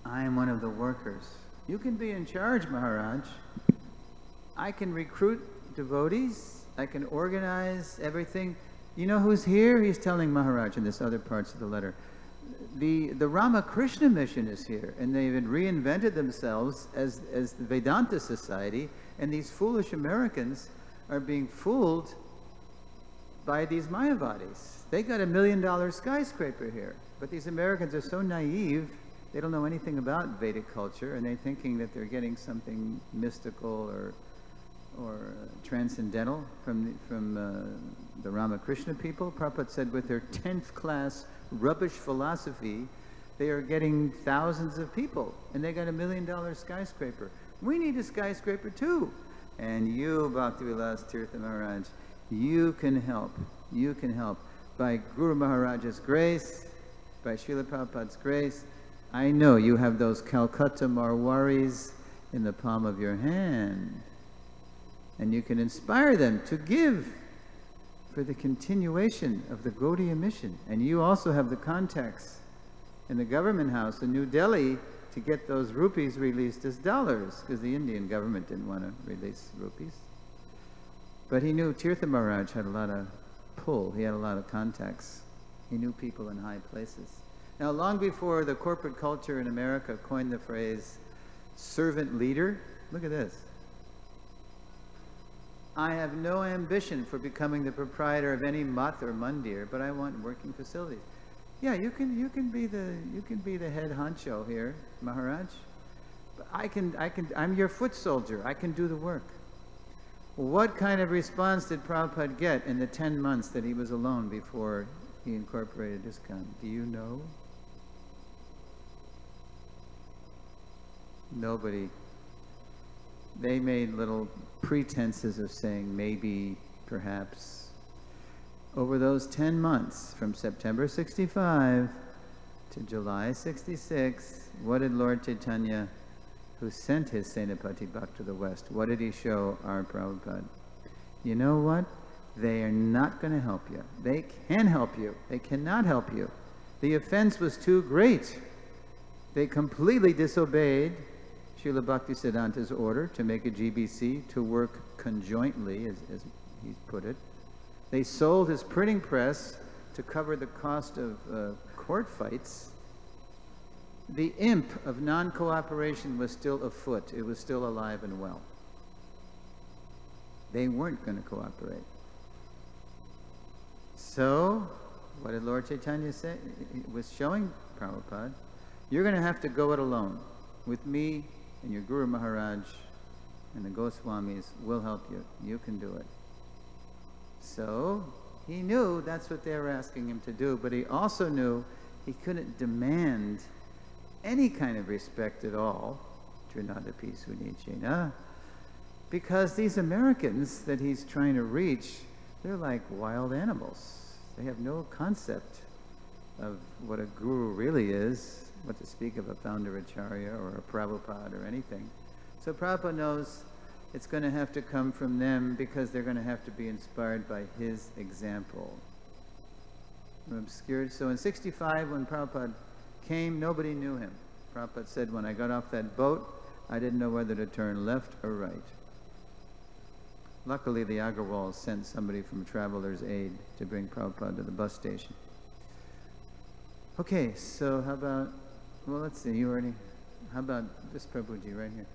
I am one of the workers. You can be in charge, Maharaj. I can recruit devotees. I can organize everything. You know who's here? He's telling Maharaj in this other parts of the letter. The Ramakrishna mission is here, and they've reinvented themselves as the Vedanta Society, and these foolish Americans are being fooled by these Mayavadis. They got $1 million skyscraper here, But these Americans are so naive, they don't know anything about Vedic culture, and they're thinking that they're getting something mystical or transcendental from the Ramakrishna people. Prabhupada said with their 10th class rubbish philosophy, they are getting thousands of people, and they got $1 million skyscraper. We need a skyscraper too. And you, Bhaktivilas Tirtha Maharaj, you can help. You can help. By Guru Maharaj's grace, by Srila Prabhupada's grace, I know you have those Calcutta Marwaris in the palm of your hand. And you can inspire them to give for the continuation of the Gaudiya mission. And you also have the contacts in the government house in New Delhi to get those rupees released as dollars, because the Indian government didn't want to release rupees. But he knew Tirtha Maharaj had a lot of pull. He had a lot of contacts. He knew people in high places. Now, long before the corporate culture in America coined the phrase servant leader, look at this. I have no ambition for becoming the proprietor of any math or mandir, but I want working facilities. Yeah, you can be the head honcho here, Maharaj. But I'm your foot soldier. I can do the work. What kind of response did Prabhupada get in the 10 months that he was alone before he incorporated ISKCON? Do you know? Nobody. They made little pretenses of saying maybe, perhaps. Over those 10 months, from September 65 to July 66, what did Lord Chaitanya, who sent his Senapati Bhakt to the West, what did he show our Prabhupada? You know what? They are not going to help you. They can help you. They cannot help you. The offense was too great. They completely disobeyed Srila Bhaktisiddhanta's order to make a GBC to work conjointly, as he's put it. They sold his printing press to cover the cost of court fights. The imp of non-cooperation was still afoot. It was still alive and well. They weren't going to cooperate. So, what did Lord Chaitanya say? He was showing Prabhupada, you're going to have to go it alone. With me and your Guru Maharaj and the Goswamis will help you. You can do it. So, he knew that's what they were asking him to do, but he also knew he couldn't demand any kind of respect at all, Trinadapi Sunichena, because these Americans that he's trying to reach, they're like wild animals. They have no concept of what a guru really is, what to speak of a founder acharya or a Prabhupada or anything. So Prabhupada knows it's going to have to come from them because they're going to have to be inspired by his example. Obscured. So in 65, when Prabhupada came, nobody knew him. Prabhupada said, when I got off that boat, I didn't know whether to turn left or right. Luckily, the Agrawals sent somebody from Traveler's Aid to bring Prabhupada to the bus station. Okay, so how about, well, let's see, you already, how about this Prabhuji right here?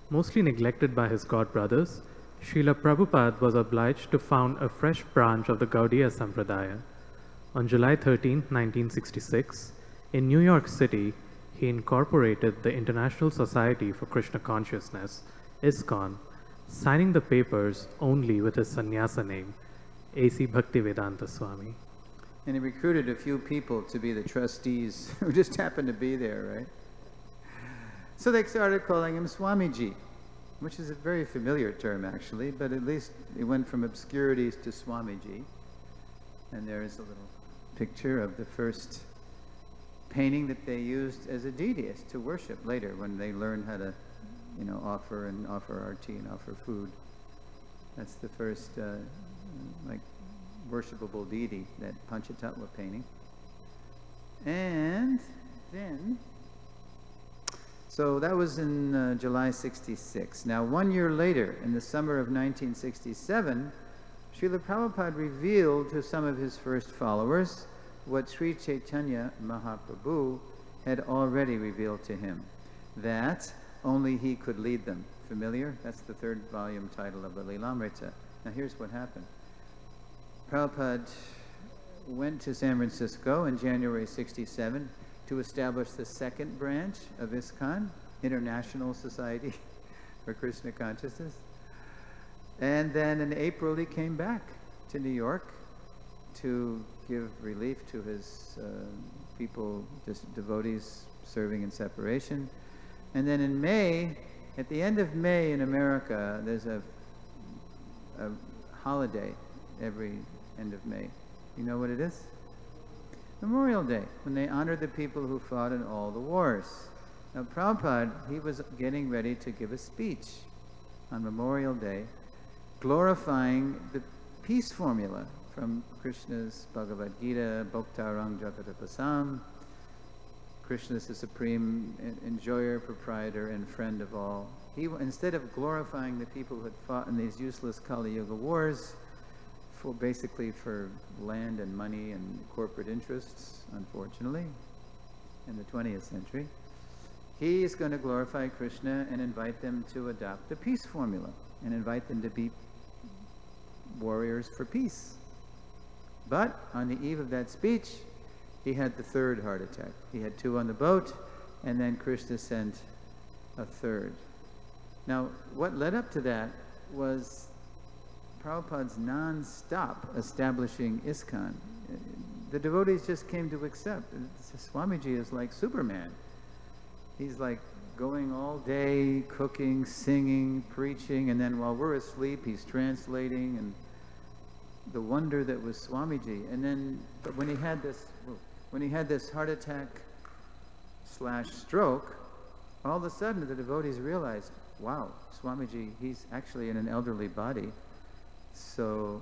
Mostly neglected by his god brothers, Srila Prabhupada was obliged to found a fresh branch of the Gaudiya Sampradaya. On July 13, 1966, in New York City, he incorporated the International Society for Krishna Consciousness, ISKCON, signing the papers only with his sannyasa name, A.C. Bhaktivedanta Swami. And he recruited a few people to be the trustees who just happened to be there, right? So they started calling him Swamiji, which is a very familiar term actually, but at least it went from obscurities to Swamiji. And there is a little picture of the first painting that they used as a deityist to worship later when they learned how to, you know, offer arti and offer food. That's the first like worshipable deity, that Panchatattva painting. And then, so that was in July 66. Now 1 year later, in the summer of 1967, Srila Prabhupada revealed to some of his first followers what Sri Chaitanya Mahaprabhu had already revealed to him, that only he could lead them. Familiar? That's the third volume title of the Lilamrita. Now here's what happened. Prabhupada went to San Francisco in January 67 to establish the second branch of ISKCON, International Society for Krishna Consciousness. And then in April he came back to New York to give relief to his people, just devotees serving in separation. And then in May, at the end of May in America, there's a holiday every end of May. You know what it is? Memorial Day, when they honor the people who fought in all the wars. Now Prabhupada, he was getting ready to give a speech on Memorial Day, glorifying the peace formula from Krishna's Bhagavad Gita, Bhoktarang Jagatapasam. Krishna is the supreme enjoyer, proprietor, and friend of all. He, instead of glorifying the people who had fought in these useless Kali Yuga wars, basically for land and money and corporate interests, unfortunately, in the 20th century, he is going to glorify Krishna and invite them to adopt the peace formula and invite them to be warriors for peace. But on the eve of that speech, he had the third heart attack. He had 2 on the boat, and then Krishna sent a third. Now, what led up to that was Prabhupada's non-stop establishing ISKCON. The devotees just came to accept. Swamiji is like Superman. He's like going all day, cooking, singing, preaching, and then while we're asleep, he's translating, and the wonder that was Swamiji. And then, but when he had this heart attack / stroke, all of a sudden the devotees realized, wow, Swamiji, he's actually in an elderly body. So,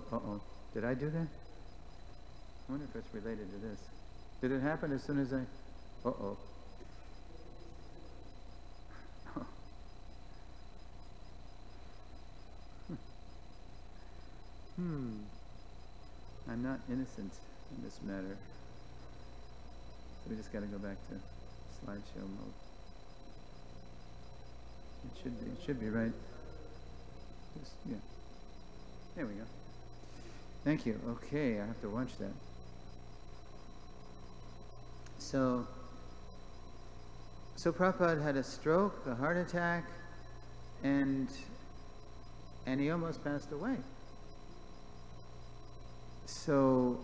did I do that? I wonder if it's related to this. Did it happen as soon as I, I'm not innocent in this matter. So we just got to go back to slideshow mode. It should be right. Yeah. There we go. Thank you. Okay, I have to watch that. So Prabhupada had a stroke, a heart attack, and he almost passed away. So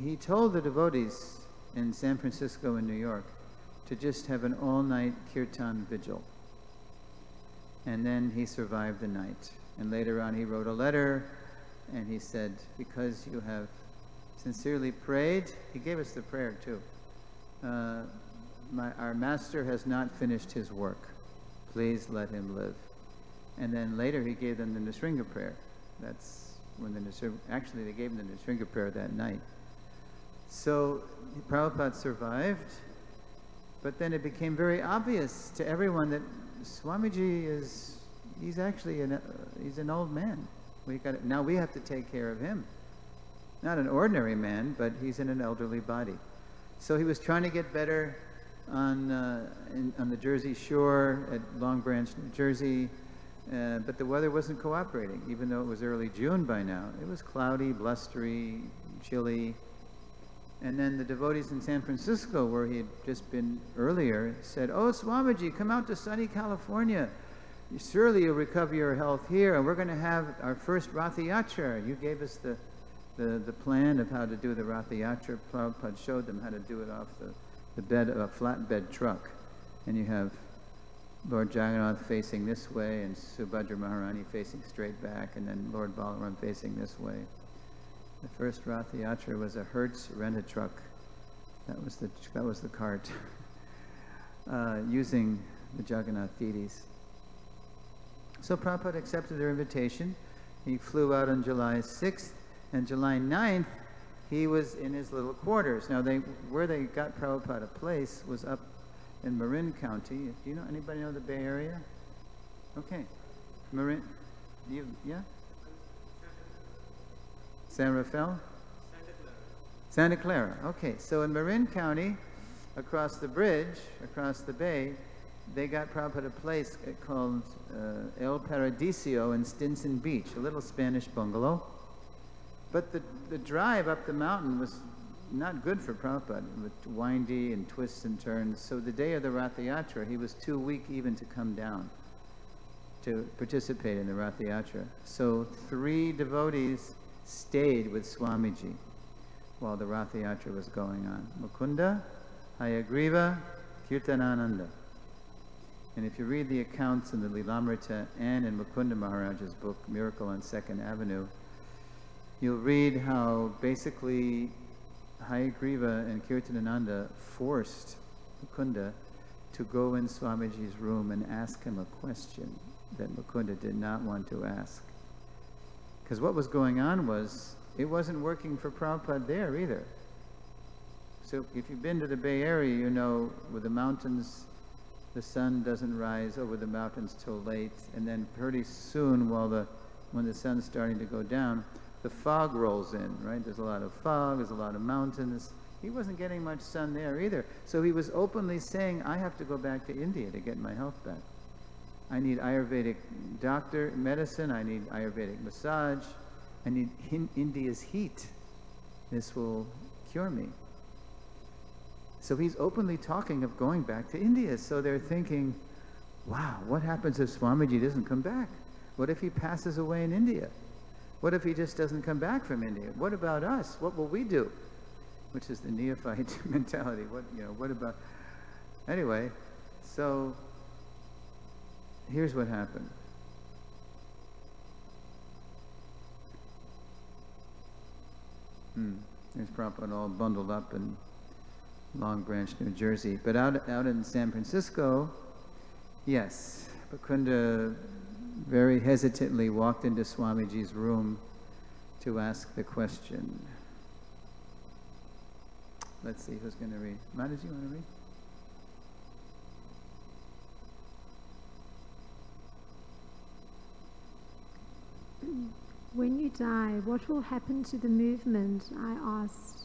he told the devotees in San Francisco and New York to just have an all-night kirtan vigil. And then he survived the night. And later on he wrote a letter and he said, because you have sincerely prayed, he gave us the prayer too. Our master has not finished his work. Please let him live. And then later he gave them the Nisringa prayer. That's when actually they gave him the Nisringa prayer that night. So Prabhupada survived, but then it became very obvious to everyone that Swamiji he's actually he's an old man. Now we have to take care of him. Not an ordinary man, but he's in an elderly body. So he was trying to get better on the Jersey Shore at Long Branch, New Jersey, but the weather wasn't cooperating, even though it was early June by now. It was cloudy, blustery, chilly. And then the devotees in San Francisco, where he had just been earlier, said, "Oh, Swamiji, come out to sunny California. Surely you'll recover your health here, and we're going to have our first Ratha Yatra." You gave us the plan of how to do the Ratha Yatra. Prabhupada showed them how to do it off the bed of a flatbed truck. And you have Lord Jagad facing this way, and Subhadra Maharani facing straight back, and then Lord Balaram facing this way. The first Ratha Yatra was a Hertz rent-a-truck. That was the cart, using the Jagannath deities. So Prabhupada accepted their invitation. He flew out on July 6th, and July 9th, he was in his little quarters. Now, where they got Prabhupada a place was up in Marin County. Do you know, anybody know the Bay Area? Okay. Marin, yeah? San Rafael? Santa Clara. Okay, so in Marin County, across the bridge, across the bay, they got Prabhupada a place called El Paradiso in Stinson Beach, a little Spanish bungalow. But the drive up the mountain was not good for Prabhupada, with windy and twists and turns. So the day of the Ratha Yatra, he was too weak even to come down to participate in the Ratha Yatra. So 3 devotees stayed with Swamiji while the Ratha Yatra was going on. Mukunda, Hayagriva, Kirtanananda. And if you read the accounts in the Lilamrita and in Mukunda Maharaj's book, Miracle on 2nd Avenue, you'll read how basically Hayagriva and Kirtanananda forced Mukunda to go in Swamiji's room and ask him a question that Mukunda did not want to ask. Because what was going on was, it wasn't working for Prabhupada there either. So if you've been to the Bay Area, you know, with the mountains, the sun doesn't rise over the mountains till late, and then pretty soon, when the sun's starting to go down, the fog rolls in, right? There's a lot of fog, there's a lot of mountains. He wasn't getting much sun there either. So he was openly saying, I have to go back to India to get my health back. I need Ayurvedic medicine, I need Ayurvedic massage, I need India's heat. This will cure me. So he's openly talking of going back to India. So they're thinking, wow, what happens if Swamiji doesn't come back? What if he passes away in India? What if he just doesn't come back from India? What about us? What will we do? Which is the neophyte mentality. What about... Anyway, so here's what happened. There's Prabhupada all bundled up in Long Branch, New Jersey. But out in San Francisco, yes, Mukunda very hesitantly walked into Swamiji's room to ask the question. Let's see who's going to read. Mataji, you want to read? When you die, what will happen to the movement? I asked.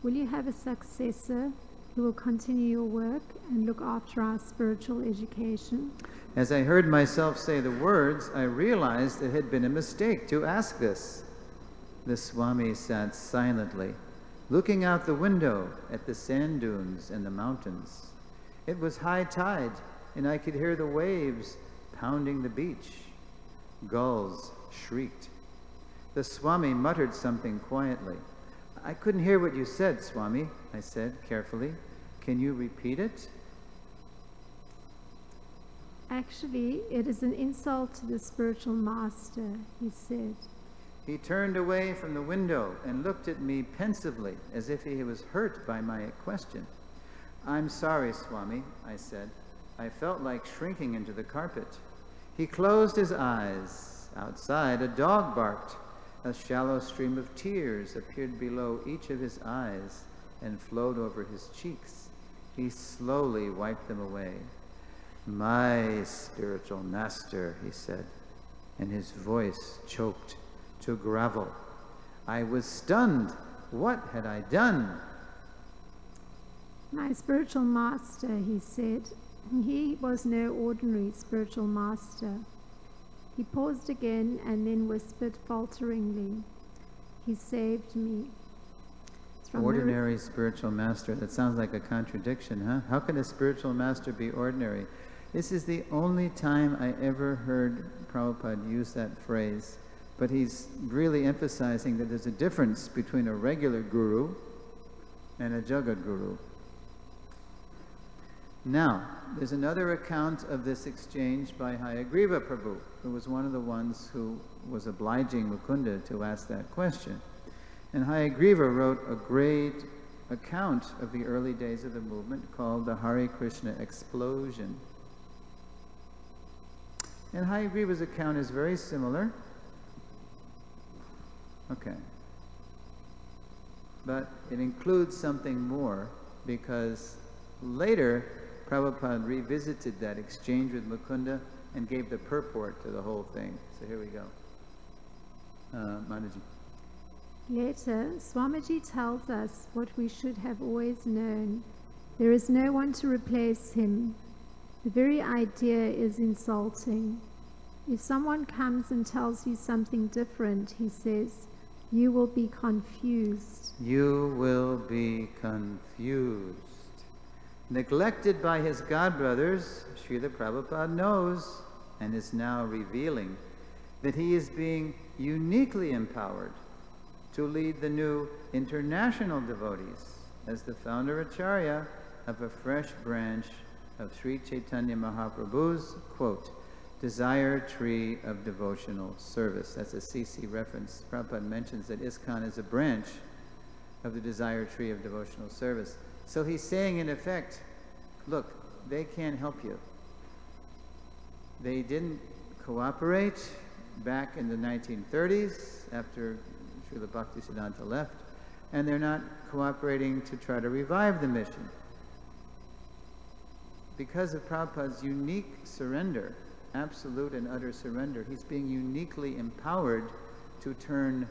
Will you have a successor who will continue your work and look after our spiritual education? As I heard myself say the words, I realized it had been a mistake to ask this. The Swami sat silently, looking out the window at the sand dunes and the mountains. It was high tide, and I could hear the waves pounding the beach. Gulls shrieked. The Swami muttered something quietly. I couldn't hear what you said, Swami, I said carefully. Can you repeat it? Actually, it is an insult to the spiritual master, he said. He turned away from the window and looked at me pensively, as if he was hurt by my question. I'm sorry, Swami, I said. I felt like shrinking into the carpet. He closed his eyes. Outside, a dog barked. A shallow stream of tears appeared below each of his eyes and flowed over his cheeks. He slowly wiped them away. My spiritual master, he said, and his voice choked to gravel. I was stunned. What had I done? My spiritual master, he said. He was no ordinary spiritual master. He paused again and then whispered falteringly, he saved me. Ordinary spiritual master. That sounds like a contradiction, huh? How can a spiritual master be ordinary? This is the only time I ever heard Prabhupada use that phrase. But he's really emphasizing that there's a difference between a regular guru and a Jagad guru. Now, there's another account of this exchange by Hayagriva Prabhu, who was one of the ones who was obliging Mukunda to ask that question. And Hayagriva wrote a great account of the early days of the movement called the Hare Krishna Explosion. And Hayagriva's account is very similar. Okay. But it includes something more, because later Prabhupada revisited that exchange with Mukunda and gave the purport to the whole thing. So here we go. Mataji. Later, Swamiji tells us what we should have always known. There is no one to replace him. The very idea is insulting. If someone comes and tells you something different, he says, you will be confused. You will be confused. Neglected by his godbrothers, Srila Prabhupada knows and is now revealing that he is being uniquely empowered to lead the new international devotees as the founder Acharya of a fresh branch of Sri Chaitanya Mahaprabhu's, quote, desire tree of devotional service. That's a CC reference. Prabhupada mentions that ISKCON is a branch of the desire tree of devotional service. So he's saying, in effect, look, they can't help you. They didn't cooperate back in the 1930s after Srila Bhaktisiddhanta left, and they're not cooperating to try to revive the mission. Because of Prabhupada's unique surrender, absolute and utter surrender, he's being uniquely empowered to turn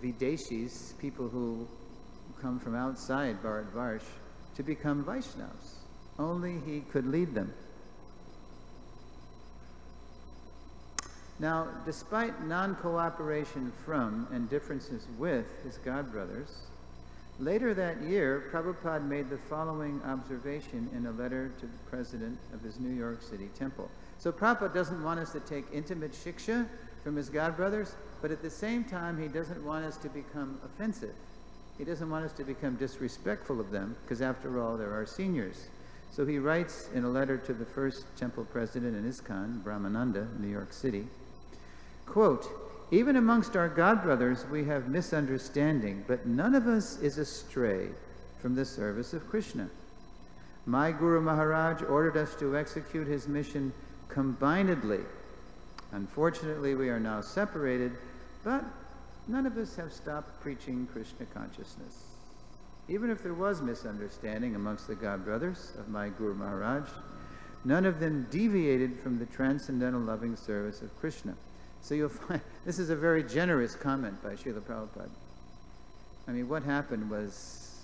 Videshis, people who come from outside Bharatvarsh, to become Vaishnavas. Only he could lead them. Now, despite non-cooperation from and differences with his godbrothers, later that year, Prabhupada made the following observation in a letter to the president of his New York City temple. So Prabhupada doesn't want us to take intimate shiksha from his godbrothers, but at the same time, he doesn't want us to become offensive. He doesn't want us to become disrespectful of them, because after all, they're our seniors. So he writes in a letter to the first temple president in ISKCON, Brahmananda, New York City, quote, even amongst our godbrothers we have misunderstanding, but none of us is astray from the service of Krishna. My Guru Maharaj ordered us to execute his mission combinedly. Unfortunately, we are now separated, but none of us have stopped preaching Krishna consciousness. Even if there was misunderstanding amongst the godbrothers of my Guru Maharaj, none of them deviated from the transcendental loving service of Krishna. So you'll find, this is a very generous comment by Srila Prabhupada. I mean, what happened was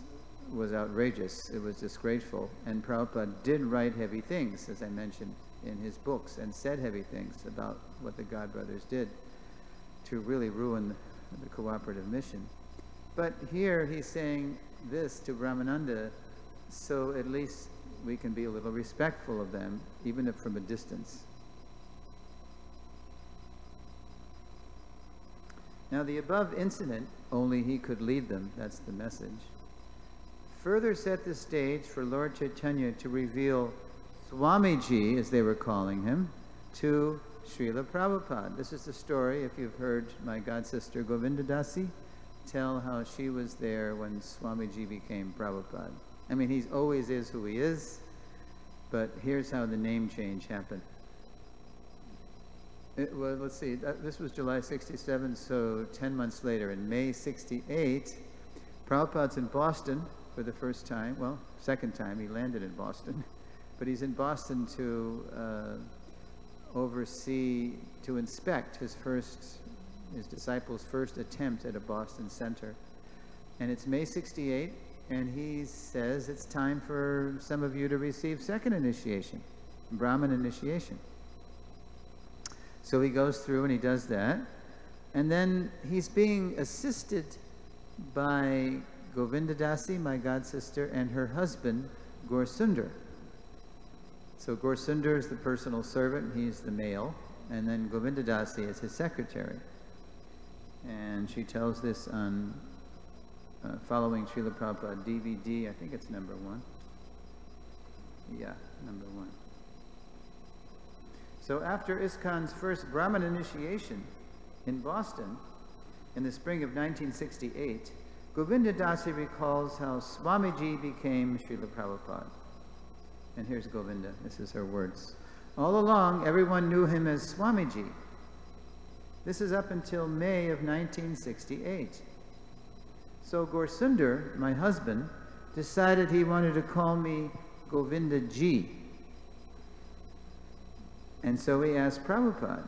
outrageous. It was disgraceful. And Prabhupada did write heavy things, as I mentioned in his books, and said heavy things about what the godbrothers did to really ruin the cooperative mission. But here he's saying this to Brahmananda, so at least we can be a little respectful of them, even if from a distance. Now the above incident, only he could lead them, that's the message, further set the stage for Lord Chaitanya to reveal Swamiji, as they were calling him, to Srila Prabhupada. This is the story, if you've heard my god sister Govinda Dasi tell how she was there when Swamiji became Prabhupada. I mean, he always is who he is, but here's how the name change happened. Well, let's see, this was July 67, so 10 months later, in May 68, Prabhupada's in Boston for the first time, well, second time, he landed in Boston, but he's in Boston to oversee, to inspect his disciples' first attempt at a Boston center. And it's May 68, and he says it's time for some of you to receive second initiation, Brahmin initiation. So he goes through and he does that. And then he's being assisted by Govinda Dasi, my god sister, and her husband, Gaurasundar. So Gaurasundar is the personal servant, he's the male, and then Govinda Dasi is his secretary. And she tells this on following Srila Prabhupada DVD, I think it's number 1. Yeah, number 1. So after ISKCON's first Brahmin initiation in Boston in the spring of 1968, Govinda Dasi recalls how Swamiji became Srila Prabhupada. And here's Govinda, this is her words. All along, everyone knew him as Swamiji. This is up until May of 1968. So Gaurasundar, my husband, decided he wanted to call me Govinda Ji. And so he asked Prabhupada,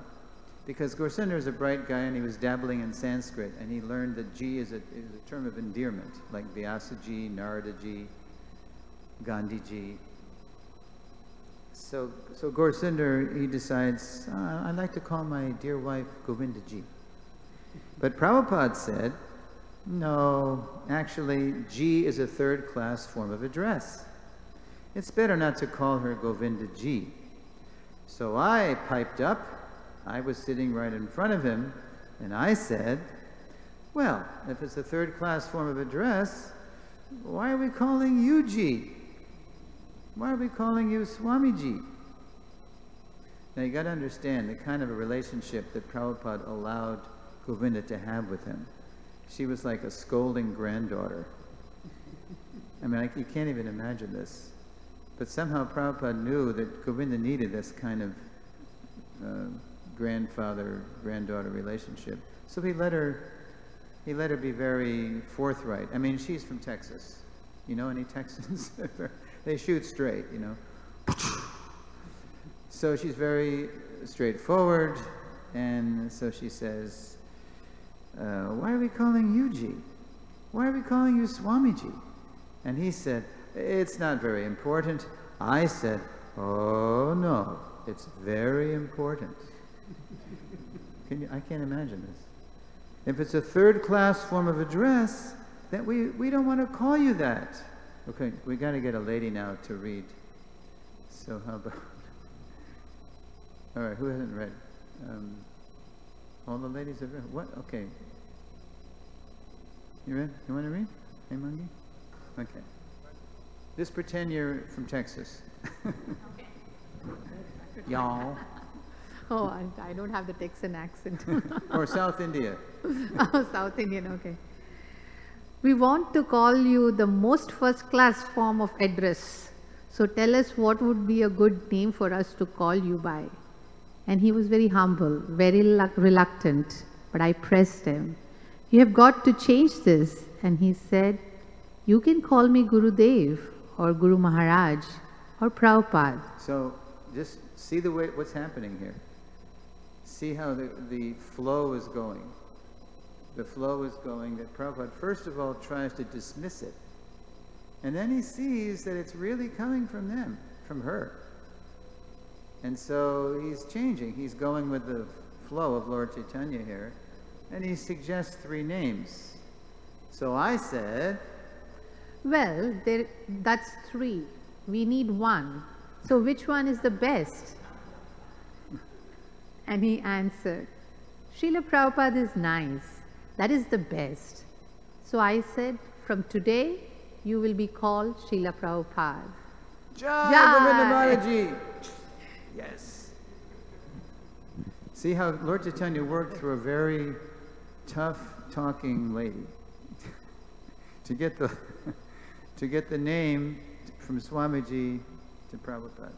because Gaurasundar is a bright guy and he was dabbling in Sanskrit, and he learned that Ji is a term of endearment, like Vyasa Ji, Narada Ji, Gandhi Ji. So Gaurasundar, he decides, I'd like to call my dear wife Govindaji. But Prabhupada said, no, actually, Ji is a third-class form of address. It's better not to call her Govindaji. So I piped up. I was sitting right in front of him, and I said, well, if it's a third-class form of address, why are we calling you Ji? Why are we calling you Swamiji? Now you got to understand the kind of a relationship that Prabhupada allowed Govinda to have with him. She was like a scolding granddaughter. I mean, you can't even imagine this. But somehow Prabhupada knew that Govinda needed this kind of grandfather-granddaughter relationship. So he let her be very forthright. I mean, she's from Texas. You know any Texans? They shoot straight, you know. So she's very straightforward, and so she says, why are we calling you Ji? Why are we calling you Swamiji? And he said, it's not very important. I said, oh no, it's very important. I can't imagine this. If it's a third-class form of address, then we don't want to call you that. Okay, we got to get a lady now to read. So how about... All right, who hasn't read? All the ladies have read? What? Okay. You read? You want to read? Hey, Mungi? Okay. Just pretend you're from Texas. Okay. Y'all. Oh, I don't have the Texan accent. Or South India. Oh, South Indian, okay. We want to call you the most first-class form of address. So tell us what would be a good name for us to call you by. And he was very humble, very reluctant, but I pressed him. You have got to change this. And he said, you can call me Gurudev or Guru Maharaj or Prabhupada. So just see the way what's happening here. See how the flow is going. The flow is going that Prabhupada, first of all, tries to dismiss it. And then he sees that it's really coming from them, from her. And so he's changing. He's going with the flow of Lord Chaitanya here. And he suggests 3 names. So I said, well, that's 3. We need 1. So which one is the best? And he answered, Srila Prabhupada is nice. That is the best. So I said, from today, you will be called Srila Prabhupada. Jai Govinda Maharaji! Yes. See how Lord Chaitanya worked through a very tough talking lady to get the name from Swamiji to Prabhupada.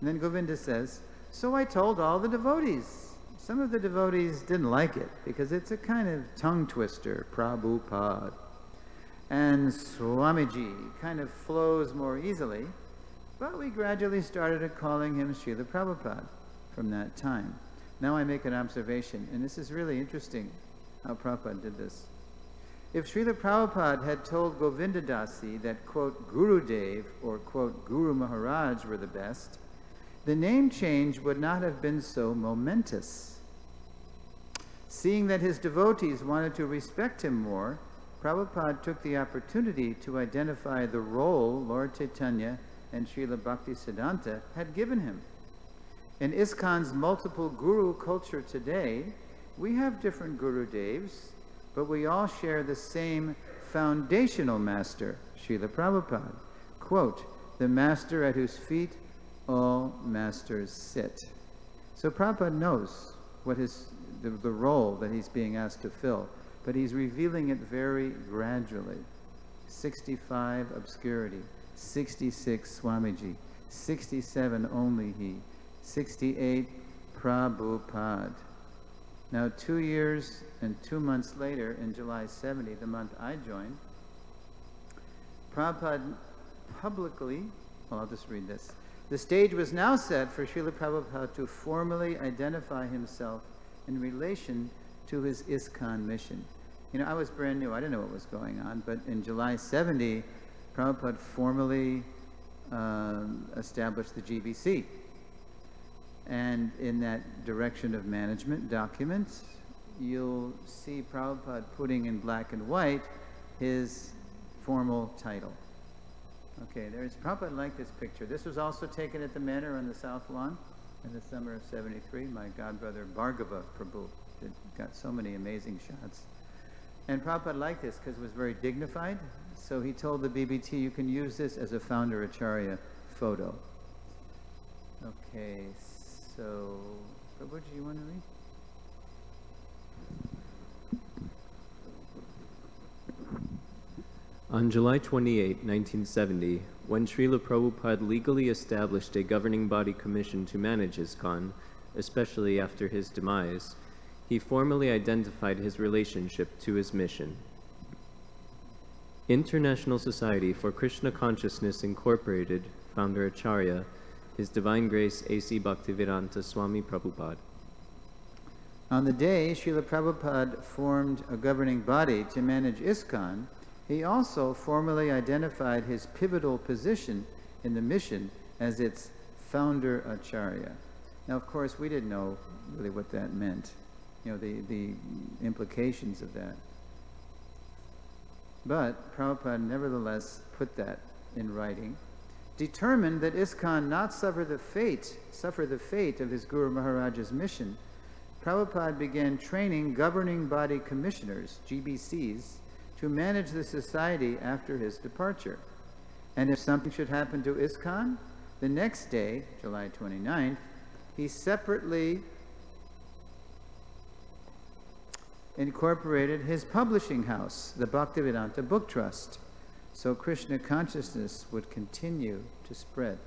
And then Govinda says, so I told all the devotees. Some of the devotees didn't like it because it's a kind of tongue twister, Prabhupada. And Swamiji kind of flows more easily. But we gradually started calling him Srila Prabhupada from that time. Now I make an observation, and this is really interesting how Prabhupada did this. If Srila Prabhupada had told Govinda Dasi that, quote, Gurudev or, quote, Guru Maharaj were the best, the name change would not have been so momentous. Seeing that his devotees wanted to respect him more, Prabhupada took the opportunity to identify the role Lord Chaitanya and Srila Bhaktisiddhanta had given him. In ISKCON's multiple guru culture today, we have different Gurudevs, but we all share the same foundational master, Srila Prabhupada. Quote, the master at whose feet all masters sit. So Prabhupada knows what the role that he's being asked to fill, but he's revealing it very gradually. 65 obscurity, 66 Swamiji, 67 only he, 68 Prabhupada. Now 2 years and 2 months later, in July 70, the month I joined, Prabhupada publicly, well, I'll just read this. The stage was now set for Srila Prabhupada to formally identify himself in relation to his ISKCON mission. You know, I was brand new. I didn't know what was going on. But in July 70, Prabhupada formally established the GBC. And in that direction of management document, you'll see Prabhupada putting in black and white his formal title. Okay, there's Prabhupada liked this picture. This was also taken at the manor on the South Lawn in the summer of '73. My godbrother Bhargava Prabhu got so many amazing shots. And Prabhupada liked this because it was very dignified. So he told the BBT, you can use this as a founder Acharya photo. Okay, so Prabhu, do you want to read? On July 28, 1970, when Srila Prabhupada legally established a governing body commission to manage ISKCON, especially after his demise, he formally identified his relationship to his mission. International Society for Krishna Consciousness Incorporated, founder Acharya, His Divine Grace A.C. Bhaktivedanta Swami Prabhupada. On the day Srila Prabhupada formed a governing body to manage ISKCON, he also formally identified his pivotal position in the mission as its founder Acharya. Now, of course, we didn't know really what that meant, you know, the implications of that. But Prabhupada nevertheless put that in writing, determined that ISKCON not suffer the fate of his Guru Maharaj's mission. Prabhupada began training governing body commissioners, GBCs, to manage the society after his departure. And if something should happen to ISKCON, the next day, July 29th, he separately incorporated his publishing house, the Bhaktivedanta Book Trust, so Krishna consciousness would continue to spread.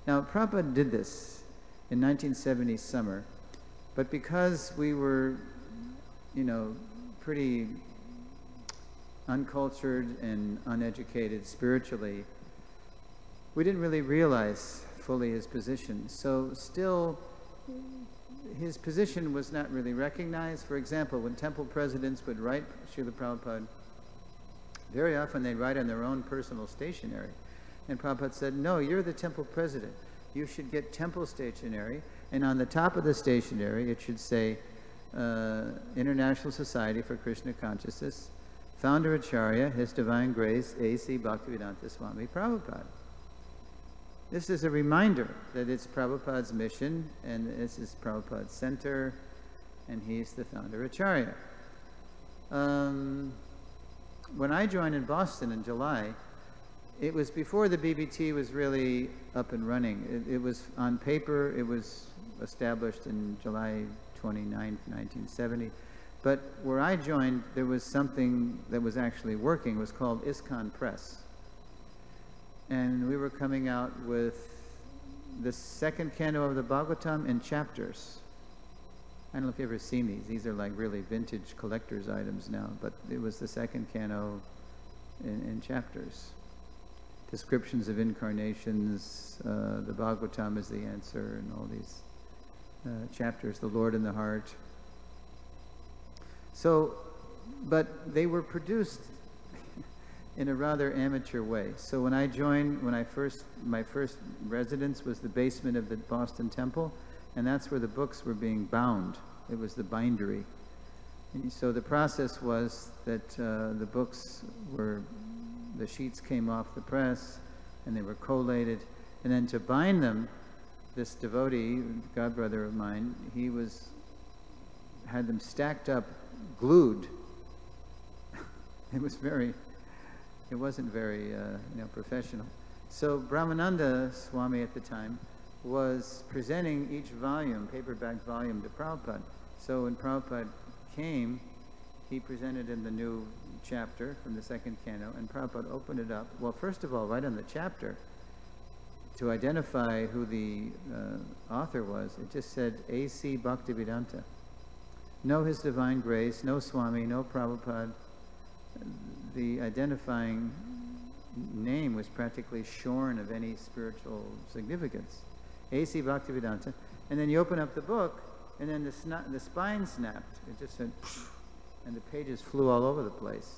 Now, Prabhupada did this in 1970 summer, but because we were, you know, pretty uncultured and uneducated spiritually, we didn't really realize fully his position. So still, his position was not really recognized. For example, when temple presidents would write Srila Prabhupada, very often they'd write on their own personal stationery. And Prabhupada said, no, you're the temple president. You should get temple stationery, and on the top of the stationery it should say International Society for Krishna Consciousness, Founder Acharya, His Divine Grace, A.C. Bhaktivedanta Swami Prabhupada. This is a reminder that it's Prabhupada's mission, and this is Prabhupada's center, and he's the founder Acharya. When I joined in Boston in July, it was before the BBT was really up and running. It was on paper, it was established in July 29th, 1970. But where I joined, there was something that was actually working. It was called ISKCON Press. And we were coming out with the second canto of the Bhagavatam in chapters. I don't know if you've ever seen these. These are like really vintage collector's items now, but it was the second canto in chapters. Descriptions of incarnations, the Bhagavatam is the answer, and all these chapters, the Lord in the heart. So, but they were produced in a rather amateur way. So when I joined, my first residence was the basement of the Boston Temple, and that's where the books were being bound. It was the bindery. And so the process was that the books were, the sheets came off the press, and they were collated, and then to bind them, this devotee, godbrother of mine, he had them stacked up, glued. It wasn't very professional. So Brahmananda Swami at the time was presenting each volume, paperback volume, to Prabhupada. So when Prabhupada came, he presented in the new chapter from the second canto, and Prabhupada opened it up. Well, first of all, right on the chapter, to identify who the author was, it just said A.C. Bhaktivedanta. No His Divine Grace, no Swami, no Prabhupada. The identifying name was practically shorn of any spiritual significance. A.C. Bhaktivedanta. And then you open up the book, and then the spine snapped. It just said, and the pages flew all over the place.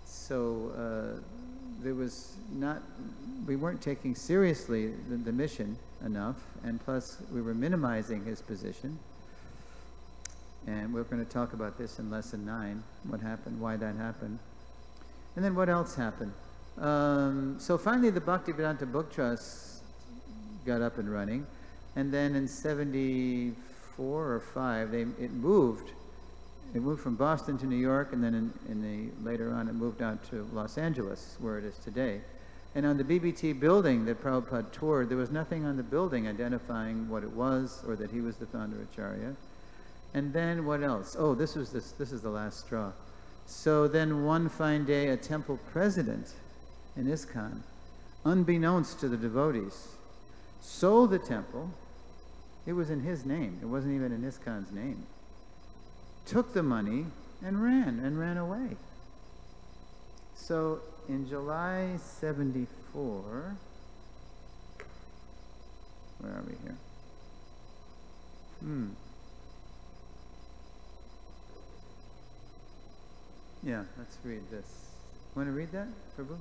So there was not, we weren't taking seriously the mission enough, and plus we were minimizing his position. And we're going to talk about this in lesson 9, what happened, why that happened. And then what else happened? So finally the Bhaktivedanta Book Trust got up and running, and then in 74 or 5 it moved from Boston to New York, and then later on it moved out to Los Angeles, where it is today. And on the BBT building that Prabhupada toured, there was nothing on the building identifying what it was or that he was the founder Acharya. And then what else? Oh, this is the last straw. So then one fine day, a temple president in ISKCON, unbeknownst to the devotees, sold the temple. It was in his name. It wasn't even in ISKCON's name. Took the money and ran away. So in July 74, where are we here? Yeah, let's read this. Want to read that, Prabhu?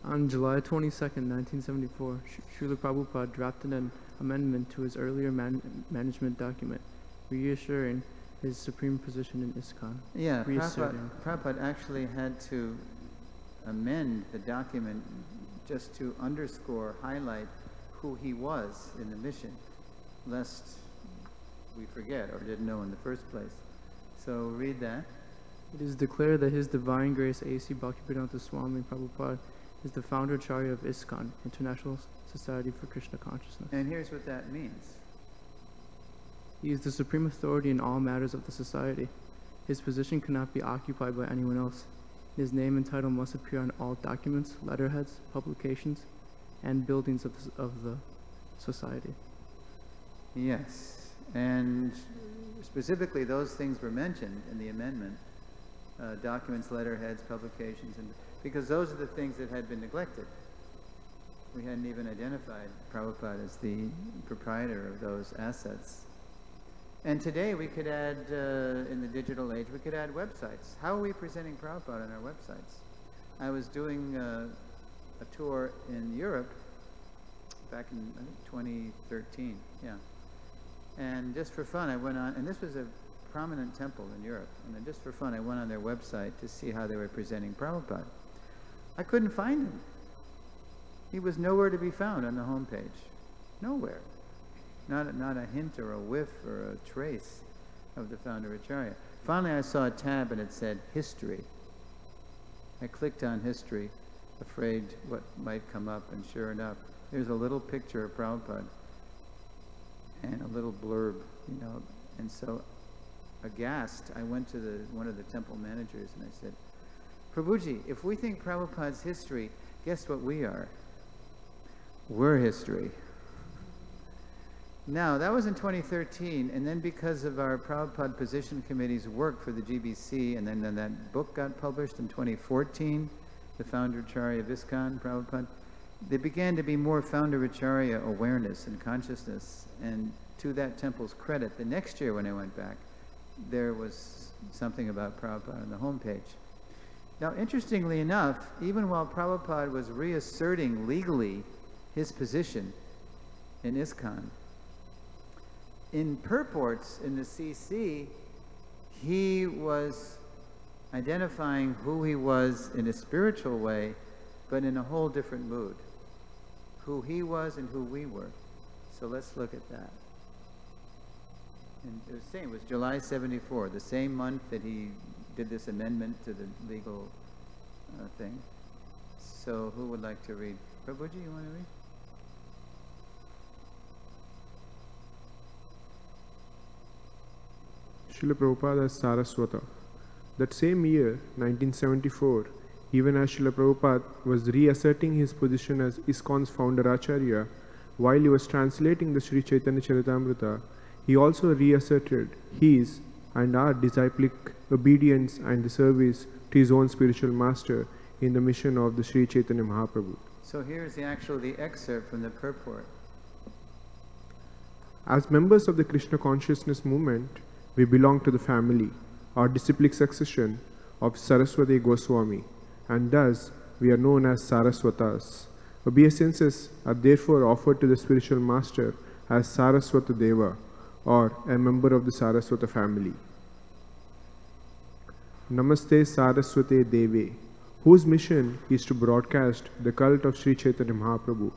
On July 22nd, 1974, Srila Prabhupada drafted an amendment to his earlier management document, reassuring his supreme position in ISKCON. Yeah, Prabhupada actually had to amend the document just to underscore, highlight who he was in the mission, lest we forget or didn't know in the first place. So read that. It is declared that His Divine Grace A.C. Bhaktivedanta Swami Prabhupada is the founder Acharya of ISKCON, International Society for Krishna Consciousness. And here's what that means. He is the supreme authority in all matters of the society. His position cannot be occupied by anyone else. His name and title must appear on all documents, letterheads, publications, and buildings of the society. Yes, and specifically those things were mentioned in the amendment, documents, letterheads, publications, and because those are the things that had been neglected. We hadn't even identified Prabhupada as the proprietor of those assets. And today we could add, in the digital age, we could add websites. How are we presenting Prabhupada on our websites? I was doing a tour in Europe back in, I think, 2013, yeah. And just for fun, I went on, and this was a prominent temple in Europe, and then just for fun, I went on their website to see how they were presenting Prabhupada. I couldn't find him. He was nowhere to be found on the homepage. Nowhere. Not a hint or a whiff or a trace of the founder Acharya. Finally, I saw a tab and it said history. I clicked on history, afraid what might come up, and sure enough, there's a little picture of Prabhupada and a little blurb, you know. And so, aghast, I went to one of the temple managers and I said, Prabhuji, if we think Prabhupada's history, guess what we are? We're history. Now, that was in 2013, and then because of our Prabhupada Position Committee's work for the GBC, and then that book got published in 2014, the founder Acharya of ISKCON, Prabhupada, there began to be more founder Acharya awareness and consciousness, and to that temple's credit, the next year when I went back, there was something about Prabhupada on the homepage. Now, interestingly enough, even while Prabhupada was reasserting legally his position in ISKCON, in purports in the CC, he was identifying who he was in a spiritual way, but in a whole different mood. Who he was and who we were. So let's look at that. And it was July 74, the same month that he did this amendment to the legal thing. So who would like to read? Prabhuji, you want to read? Srila Prabhupada as Saraswata. That same year, 1974, even as Srila Prabhupada was reasserting his position as ISKCON's founder Acharya, while he was translating the Sri Chaitanya Charitamrita, he also reasserted his and our disciplic obedience and the service to his own spiritual master in the mission of the Sri Chaitanya Mahaprabhu. So here's the excerpt from the purport. As members of the Krishna consciousness movement, we belong to the family or disciplic succession of Saraswati Goswami, and thus we are known as Saraswatas. Obeisances are therefore offered to the spiritual master as Saraswata Deva, or a member of the Saraswata family. Namaste Saraswate Deve, whose mission is to broadcast the cult of Sri Chaitanya Mahaprabhu,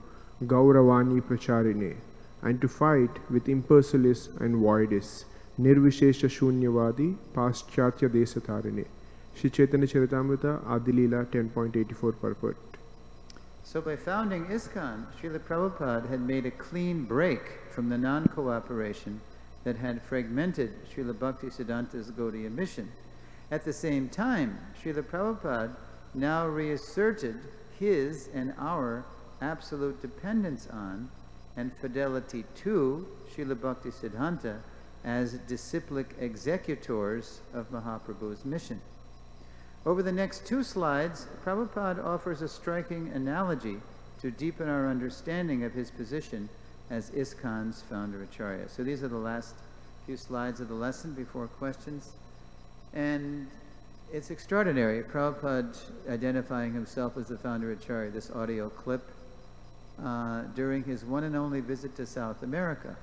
Gauravani Pracharine, and to fight with impersonalists and voidists, Nirvishesha Shunyavadi, Paschatya Desatarine. Sri Chaitanya Charitamrita, Adilila 10.84 purport. So by founding ISKCON, Srila Prabhupada had made a clean break from the non-cooperation that had fragmented Srila Bhaktisiddhanta's Gaudiya mission. At the same time, Srila Prabhupada now reasserted his and our absolute dependence on and fidelity to Srila Bhaktisiddhanta as disciplic executors of Mahaprabhu's mission. Over the next two slides, Prabhupada offers a striking analogy to deepen our understanding of his position as ISKCON's founder Acharya. So these are the last few slides of the lesson before questions. And it's extraordinary, Prabhupada identifying himself as the founder Acharya, this audio clip, during his one and only visit to South America.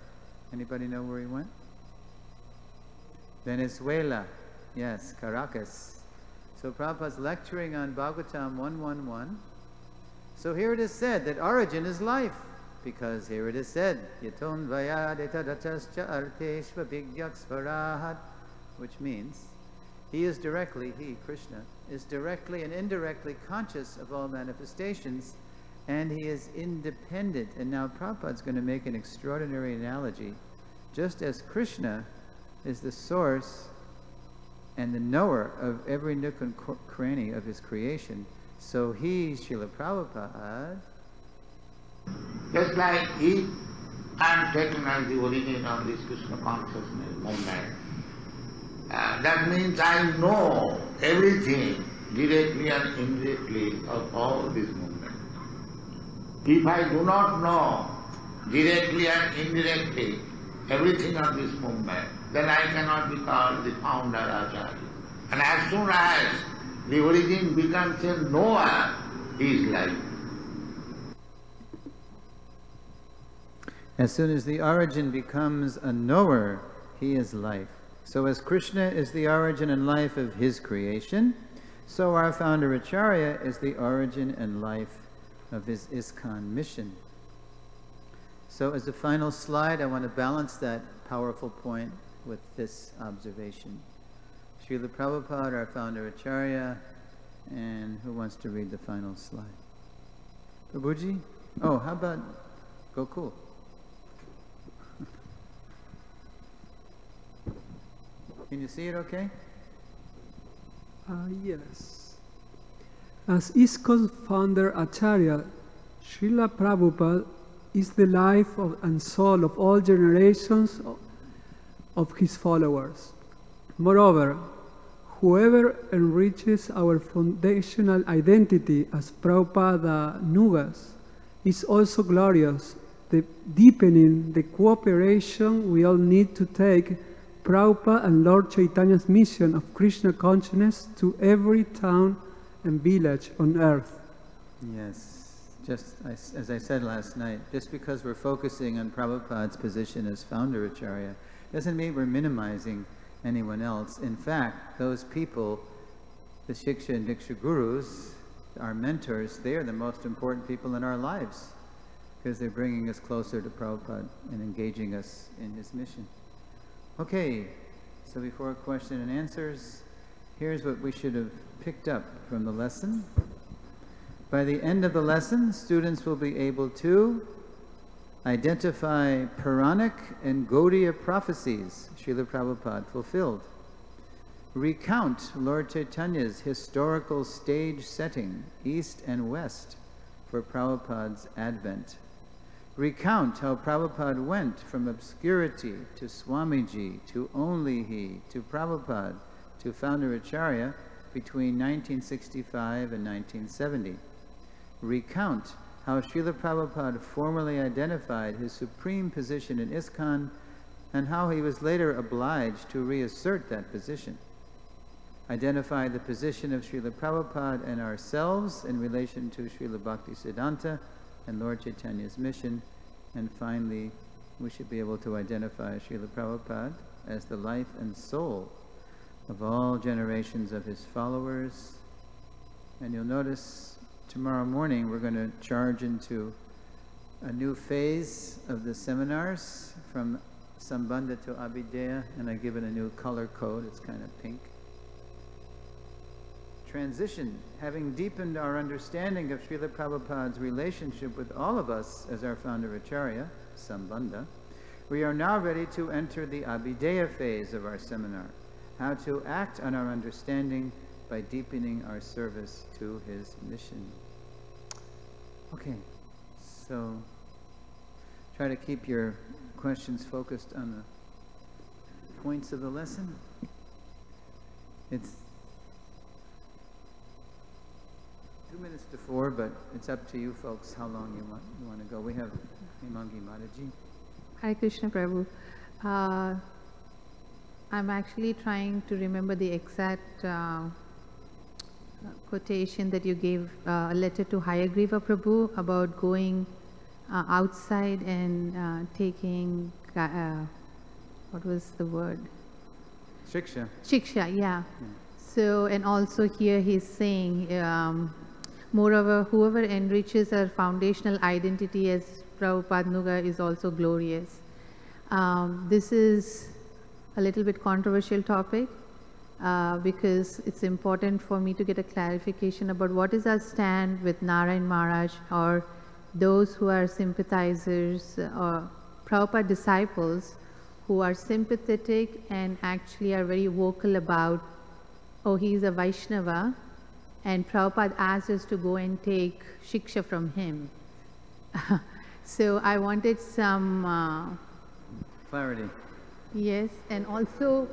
Anybody know where he went? Venezuela. Yes, Caracas. So Prabhupada's lecturing on Bhagavatam 1.1.1. So here it is said that origin is life, because here it is said, Yaton vayadetadatascha arteshva bhigyaksvarahat, which means he, Krishna, is directly and indirectly conscious of all manifestations, and he is independent. And now Prabhupada's going to make an extraordinary analogy. Just as Krishna is the source and the knower of every nook and cranny of his creation, so he, Srila Prabhupada, just like if I am taken as the origin of this Krishna consciousness movement, that means I know everything directly and indirectly of all this movement. If I do not know directly and indirectly everything of this movement, then I cannot be called the founder Acharya. And as soon as the origin becomes a knower, he is life. As soon as the origin becomes a knower, he is life. So as Krishna is the origin and life of his creation, so our founder Acharya is the origin and life of his ISKCON mission. So as a final slide, I want to balance that powerful point with this observation. Srila Prabhupada, our founder Acharya, and who wants to read the final slide? Prabhuji? Oh, how about Gokul? Can you see it okay? Yes. As ISKCON's founder Acharya, Srila Prabhupada is the life and soul of all generations of his followers. Moreover, whoever enriches our foundational identity as Prabhupada Nugas is also glorious, deepening the cooperation we all need to take Prabhupada and Lord Chaitanya's mission of Krishna consciousness to every town and village on earth. Yes, just as I said last night, just because we're focusing on Prabhupada's position as founder Acharya doesn't mean we're minimizing anyone else. In fact, those people, the Shiksha and Diksha Gurus, our mentors, they are the most important people in our lives because they're bringing us closer to Prabhupada and engaging us in his mission. Okay, so before question and answers, here's what we should have picked up from the lesson. By the end of the lesson, students will be able to identify Puranic and Gaudiya prophecies Srila Prabhupada fulfilled, recount Lord Chaitanya's historical stage setting, East and West, for Prabhupada's advent, recount how Prabhupada went from obscurity to Swamiji, to only he, to Prabhupada, to founder Acharya between 1965 and 1970. Recount how Srila Prabhupada formally identified his supreme position in ISKCON and how he was later obliged to reassert that position. Identify the position of Srila Prabhupada and ourselves in relation to Srila Bhaktisiddhanta and Lord Chaitanya's mission. And finally, we should be able to identify Srila Prabhupada as the life and soul of all generations of his followers. And you'll notice tomorrow morning we're going to charge into a new phase of the seminars from Sambandha to Abhideya, and I give it a new color code. It's kind of pink. Transition. Having deepened our understanding of Srila Prabhupada's relationship with all of us as our founder Acharya, Sambandha, we are now ready to enter the Abhideya phase of our seminar, how to act on our understanding by deepening our service to his mission. Okay, so try to keep your questions focused on the points of the lesson. It's 2 minutes to 4, but it's up to you folks how long you want to go. We have Himangi Mataji. Hare Krishna Prabhu. I'm actually trying to remember the exact quotation that you gave, a letter to Hayagriva Prabhu about going outside and taking, what was the word? Shiksha. Shiksha, yeah. So, and also here he's saying, moreover, whoever enriches our foundational identity as Prabhupada Nuga is also glorious. This is a little bit controversial topic because it's important for me to get a clarification about what is our stand with Narayan Maharaj or those who are sympathizers or Prabhupada disciples who are sympathetic and actually are very vocal about, oh, he's a Vaishnava, and Prabhupada asked us to go and take Shiksha from him. So I wanted some clarity. Yes, and also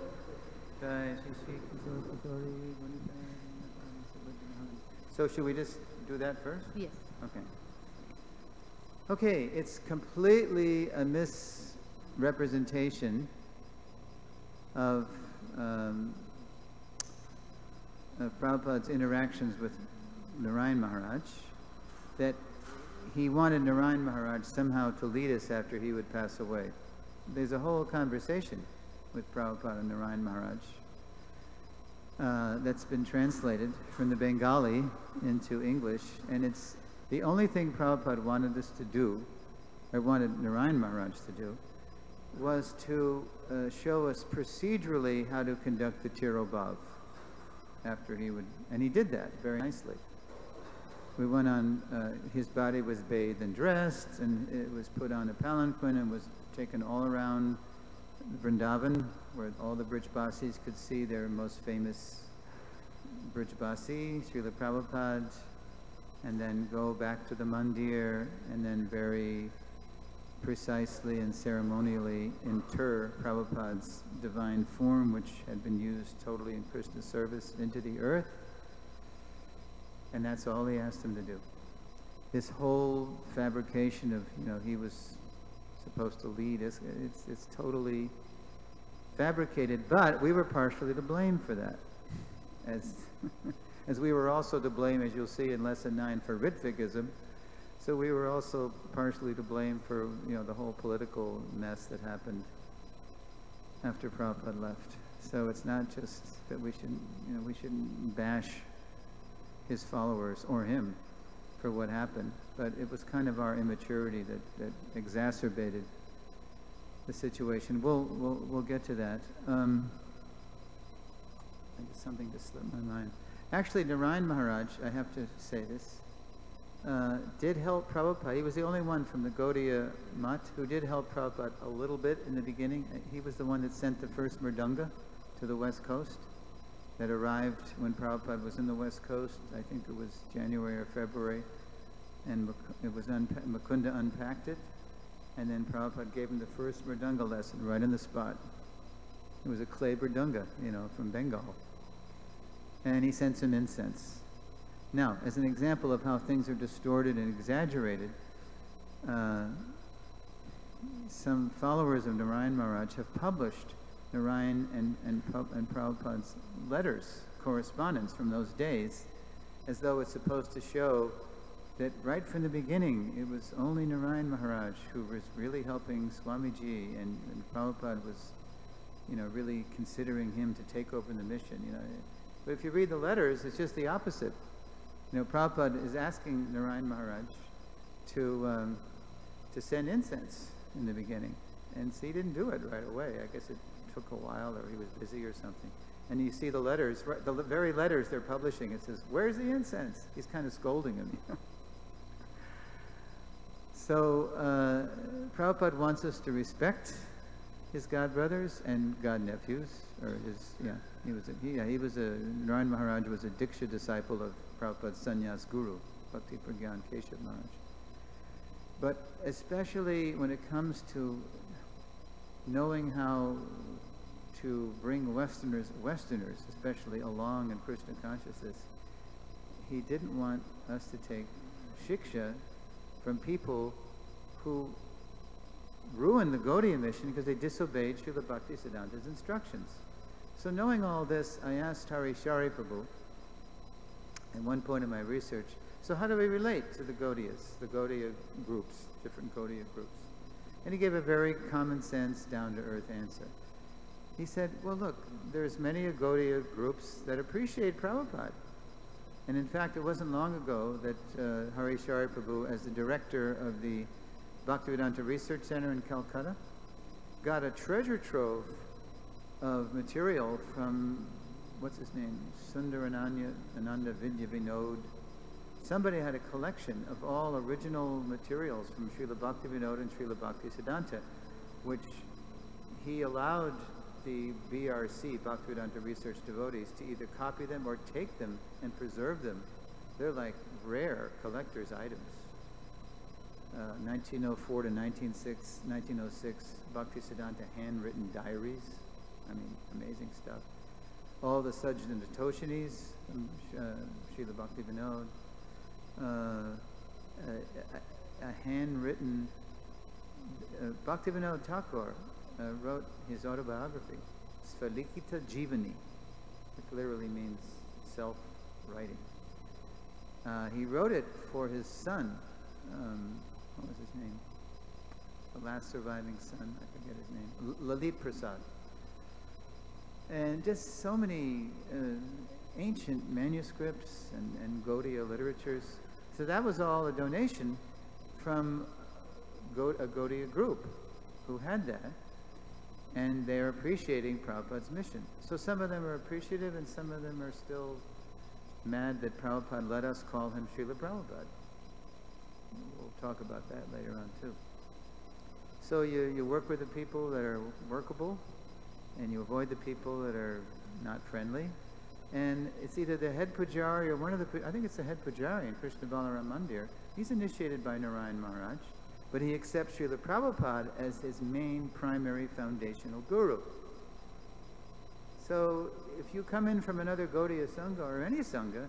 so should we just do that first? Yes. Okay. Okay, it's completely a misrepresentation of Prabhupada's interactions with Narayan Maharaj, that he wanted Narayan Maharaj somehow to lead us after he would pass away. There's a whole conversation with Prabhupada and Narayan Maharaj that's been translated from the Bengali into English, and it's the only thing Prabhupada wanted us to do, or wanted Narayan Maharaj to do, was to show us procedurally how to conduct the Tirobhav after he would, and he did that very nicely. We went on, his body was bathed and dressed, and it was put on a palanquin and was taken all around Vrindavan, where all the Brijbasis could see their most famous Brijbasi, Srila Prabhupada, and then go back to the mandir, and then very precisely and ceremonially inter Prabhupada's divine form, which had been used totally in Krishna service, into the earth. And that's all he asked him to do. This whole fabrication of, he was supposed to lead us, it's totally fabricated, but we were partially to blame for that. As we were also to blame, as you'll see in Lesson 9, for Ritvigism. So we were also partially to blame for, the whole political mess that happened after Prabhupada left. So it's not just that we shouldn't bash his followers or him for what happened, but it was kind of our immaturity that exacerbated the situation. We'll get to that. I guess something just slipped my mind. Actually, Narayan Maharaj, I have to say this, did help Prabhupada. He was the only one from the Gaudiya Mat who did help Prabhupada a little bit in the beginning. He was the one that sent the first Mridanga to the West Coast that arrived when Prabhupada was in the West Coast. I think it was January or February, and it was Mukunda unpacked it, and then Prabhupada gave him the first Mridanga lesson right on the spot. It was a clay Mridanga, from Bengal. And he sent some incense. Now, as an example of how things are distorted and exaggerated, some followers of Narayan Maharaj have published Narayan and Prabhupada's letters, correspondence from those days, as though it's supposed to show that right from the beginning it was only Narayan Maharaj who was really helping Swamiji, and Prabhupada was, really considering him to take over the mission. But if you read the letters, it's just the opposite. Prabhupada is asking Narayan Maharaj to send incense in the beginning, and so he didn't do it right away. I guess it took a while, or he was busy or something. And you see the letters, the very letters they're publishing, it says, "Where's the incense?" He's kind of scolding him. So Prabhupada wants us to respect his godbrothers and godnephews, or Narayan Maharaj was a Diksha disciple of Prabhupada's sannyas guru, Bhakti Pragyan Keshav Maharaj. But especially when it comes to knowing how to bring Westerners especially, along in Krishna consciousness, he didn't want us to take shiksha from people who ruined the Gaudiya mission because they disobeyed Srila Bhaktisiddhanta's instructions. So knowing all this, I asked Harishari Prabhu at one point in my research, so how do we relate to the Gaudiyas, the Gaudiya groups, different Gaudiya groups? And he gave a very common sense, down-to-earth answer. He said, well, look, there's many Gaudiya groups that appreciate Prabhupada. And in fact, it wasn't long ago that Harishari Prabhu, as the director of the Bhaktivedanta Research Center in Calcutta, got a treasure trove of material from, what's his name, Sundarananda Vidya Vinod. Somebody had a collection of all original materials from Srila Bhaktivinoda and Srila Bhaktisiddhanta, which he allowed the BRC, Bhaktivedanta Research devotees, to either copy them or take them and preserve them. They're like rare collector's items. 1904 to 1906, Bhaktisiddhanta handwritten diaries. I mean, amazing stuff. All the Sajjana Toshinis from Srila Bhaktivinoda. A handwritten, Bhaktivinoda Thakur wrote his autobiography, Svalikita Jivani. It literally means self-writing. He wrote it for his son. What was his name? The last surviving son, I forget his name. Lalit Prasad. And just so many ancient manuscripts and Gaudiya literatures. So that was all a donation from a Gaudiya group who had that. And they're appreciating Prabhupada's mission. So some of them are appreciative and some of them are still mad that Prabhupada let us call him Srila Prabhupada. We'll talk about that later on too. So you work with the people that are workable, and you avoid the people that are not friendly. And it's either the head pujari or one of the, I think it's the head pujari in Krishna Balaram Mandir. He's initiated by Narayan Maharaj, but he accepts Srila Prabhupada as his main primary foundational guru. So if you come in from another Gaudiya Sangha or any Sangha,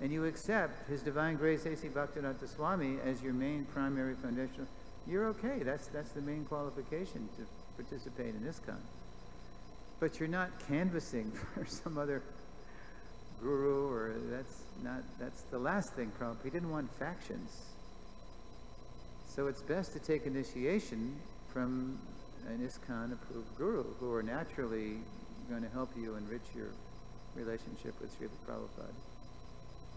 and you accept His Divine Grace A.C. Bhaktivedanta Swami as your main primary foundational, you're okay. That's the main qualification to participate in ISKCON. But you're not canvassing for some other guru, or that's the last thing Prabhupada. He didn't want factions. So it's best to take initiation from an ISKCON approved guru who are naturally going to help you enrich your relationship with Srila Prabhupada.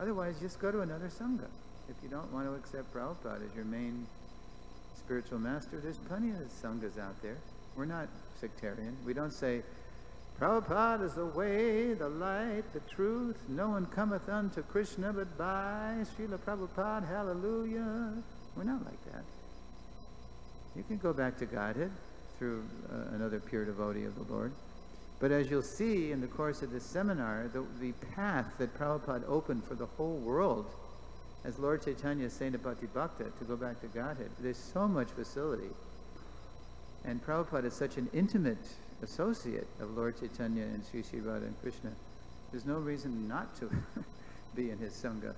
Otherwise, just go to another Sangha. If you don't want to accept Prabhupada as your main spiritual master, there's plenty of Sanghas out there. We're not sectarian. We don't say, Prabhupada is the way, the light, the truth. No one cometh unto Krishna but by Srila Prabhupada, hallelujah. We're not like that. You can go back to Godhead through another pure devotee of the Lord. But as you'll see in the course of this seminar, the path that Prabhupada opened for the whole world, as Lord Chaitanya is saying to Bhakti Bhakta, to go back to Godhead, there's so much facility. And Prabhupada is such an intimate associate of Lord Chaitanya and Sri Sri Radha and Krishna. There's no reason not to be in his Sangha.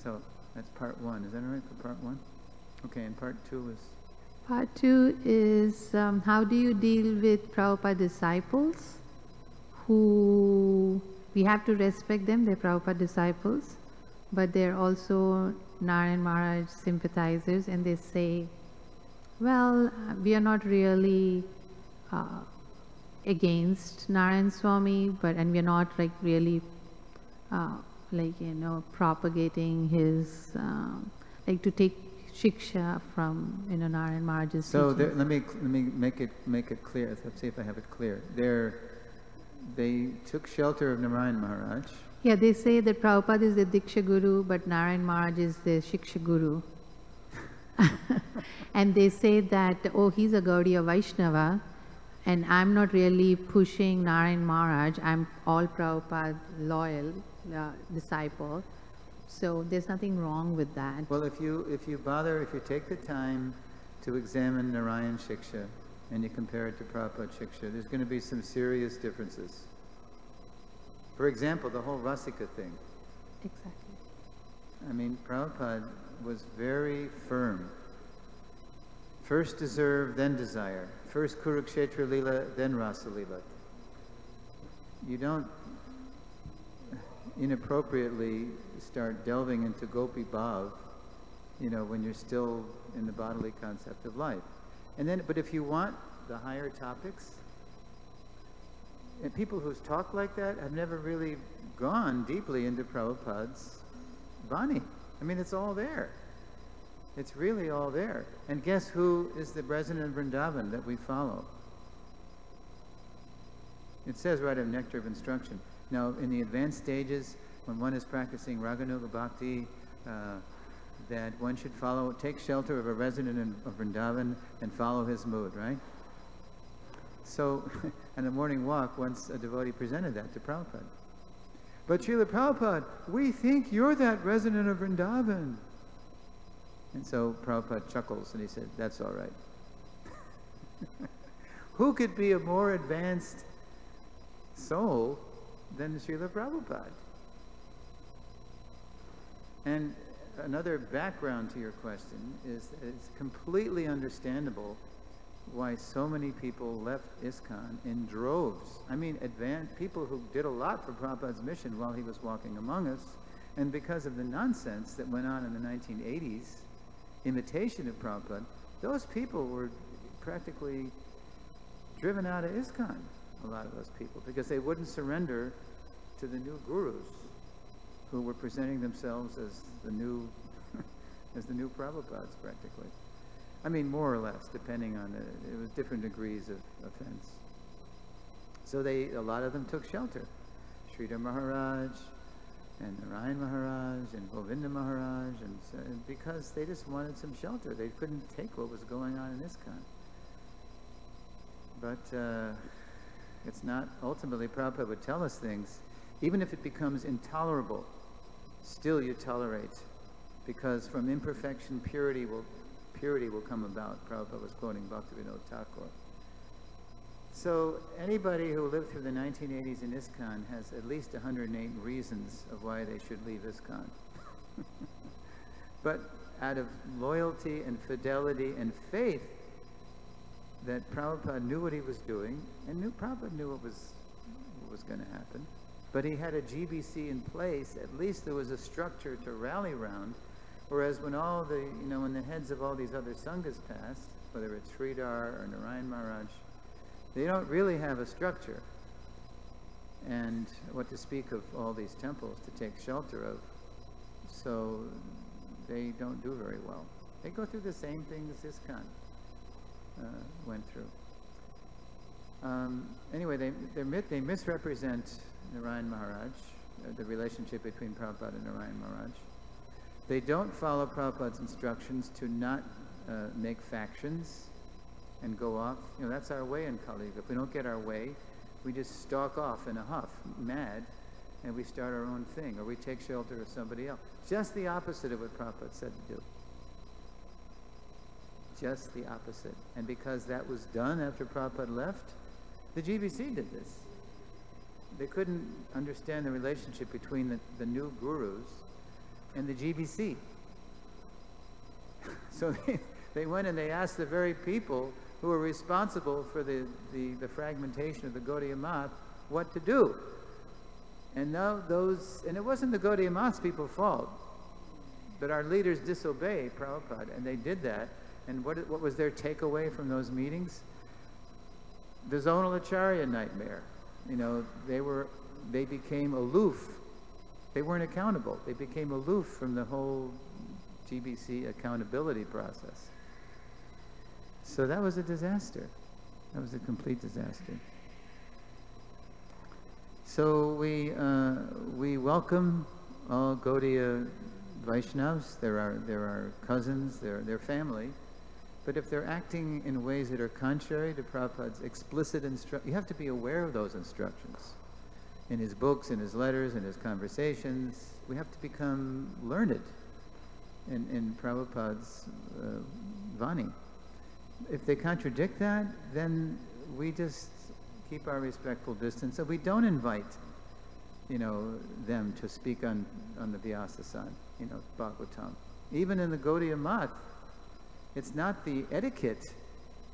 So that's part one. Is that all right for part one? Okay, and part two is? Part two is how do you deal with Prabhupada disciples who, we have to respect them, they're Prabhupada disciples, but they're also Narayan Maharaj sympathizers, and they say, well, we are not really against Narayan Swami, and we are not like really propagating his, to take shiksha from Narayan Maharaj's So teachings. let me make it clear. Let's see if I have it clear. They took shelter of Narayan Maharaj. Yeah, they say that Prabhupada is the Diksha Guru, but Narayan Maharaj is the Shiksha Guru. And they say that, oh, he's a Gaudiya Vaishnava, and I'm not really pushing Narayan Maharaj. I'm all Prabhupada loyal disciple. So there's nothing wrong with that. Well, if you take the time to examine Narayan Shiksha and you compare it to Prabhupada Shiksha, there's going to be some serious differences. For example, the whole Rasika thing. Exactly. I mean, Prabhupada was very firm. First deserve, then desire. First Kurukshetra Lila, then Rasa Lila. You don't inappropriately start delving into Gopi Bhav, when you're still in the bodily concept of life. But if you want the higher topics, and people who talk like that have never really gone deeply into Prabhupada's Vani. I mean, it's all there. It's really all there. And guess who is the resident of Vrindavan that we follow? It says right in Nectar of Instruction. Now, in the advanced stages, when one is practicing Raganuga Bhakti, that one should take shelter of a resident of Vrindavan and follow his mood, right? So, on the morning walk, once a devotee presented that to Prabhupada. But Srila Prabhupada, we think you're that resident of Vrindavan. And so Prabhupada chuckles and he said, that's all right. Who could be a more advanced soul than Srila Prabhupada? And another background to your question is that it's completely understandable why so many people left ISKCON in droves. I mean, advanced people who did a lot for Prabhupada's mission while he was walking among us, and because of the nonsense that went on in the 1980s, imitation of Prabhupada, those people were practically driven out of ISKCON, a lot of those people, because they wouldn't surrender to the new gurus who were presenting themselves as the new Prabhupads, practically. I mean, more or less, depending on it was different degrees of offense. So a lot of them took shelter. Sridhar Maharaj, and Narayan Maharaj, and Govinda Maharaj, and because they just wanted some shelter. They couldn't take what was going on in ISKCON. But it's not, ultimately, Prabhupada would tell us things, even if it becomes intolerable, still you tolerate, because from imperfection, purity will come about. Prabhupada was quoting Bhaktivinoda Thakur. So anybody who lived through the 1980s in ISKCON has at least 108 reasons of why they should leave ISKCON. But out of loyalty and fidelity and faith that Prabhupada knew what he was doing, and Prabhupada knew what was going to happen, but he had a GBC in place. At least there was a structure to rally around. Whereas when when the heads of all these other sanghas passed, whether it's Sridhar or Narayan Maharaj, they don't really have a structure. And what to speak of all these temples to take shelter of. So they don't do very well. They go through the same things ISKCON went through. Anyway, they misrepresent Narayan Maharaj, the relationship between Prabhupada and Narayan Maharaj. They don't follow Prabhupada's instructions to not make factions and go off. That's our way in Kali Yuga. If we don't get our way, we just stalk off in a huff, mad, and we start our own thing, or we take shelter of somebody else. Just the opposite of what Prabhupada said to do. Just the opposite. And because that was done after Prabhupada left, the GBC did this. they couldn't understand the relationship between the new gurus and the GBC. So they went and they asked the very people who were responsible for the fragmentation of the Gaudiya Math what to do. And now and it wasn't the Gaudiya Math's people's fault, but our leaders disobeyed Prabhupada, and they did that. And what was their takeaway from those meetings? The zonal acharya nightmare. You know, they became aloof. They weren't accountable. They became aloof from the whole GBC accountability process. So that was a disaster. That was a complete disaster. So we welcome all Gaudiya Vaishnavas. They're our cousins. They're family. But if they're acting in ways that are contrary to Prabhupada's explicit instructions, you have to be aware of those instructions. In his books, in his letters, in his conversations, we have to become learned in Prabhupada's Vani. If they contradict that, then we just keep our respectful distance, so we don't invite, them to speak on the Vyasa-san, Bhagavatam. Even in the Gaudiya Math, it's not the etiquette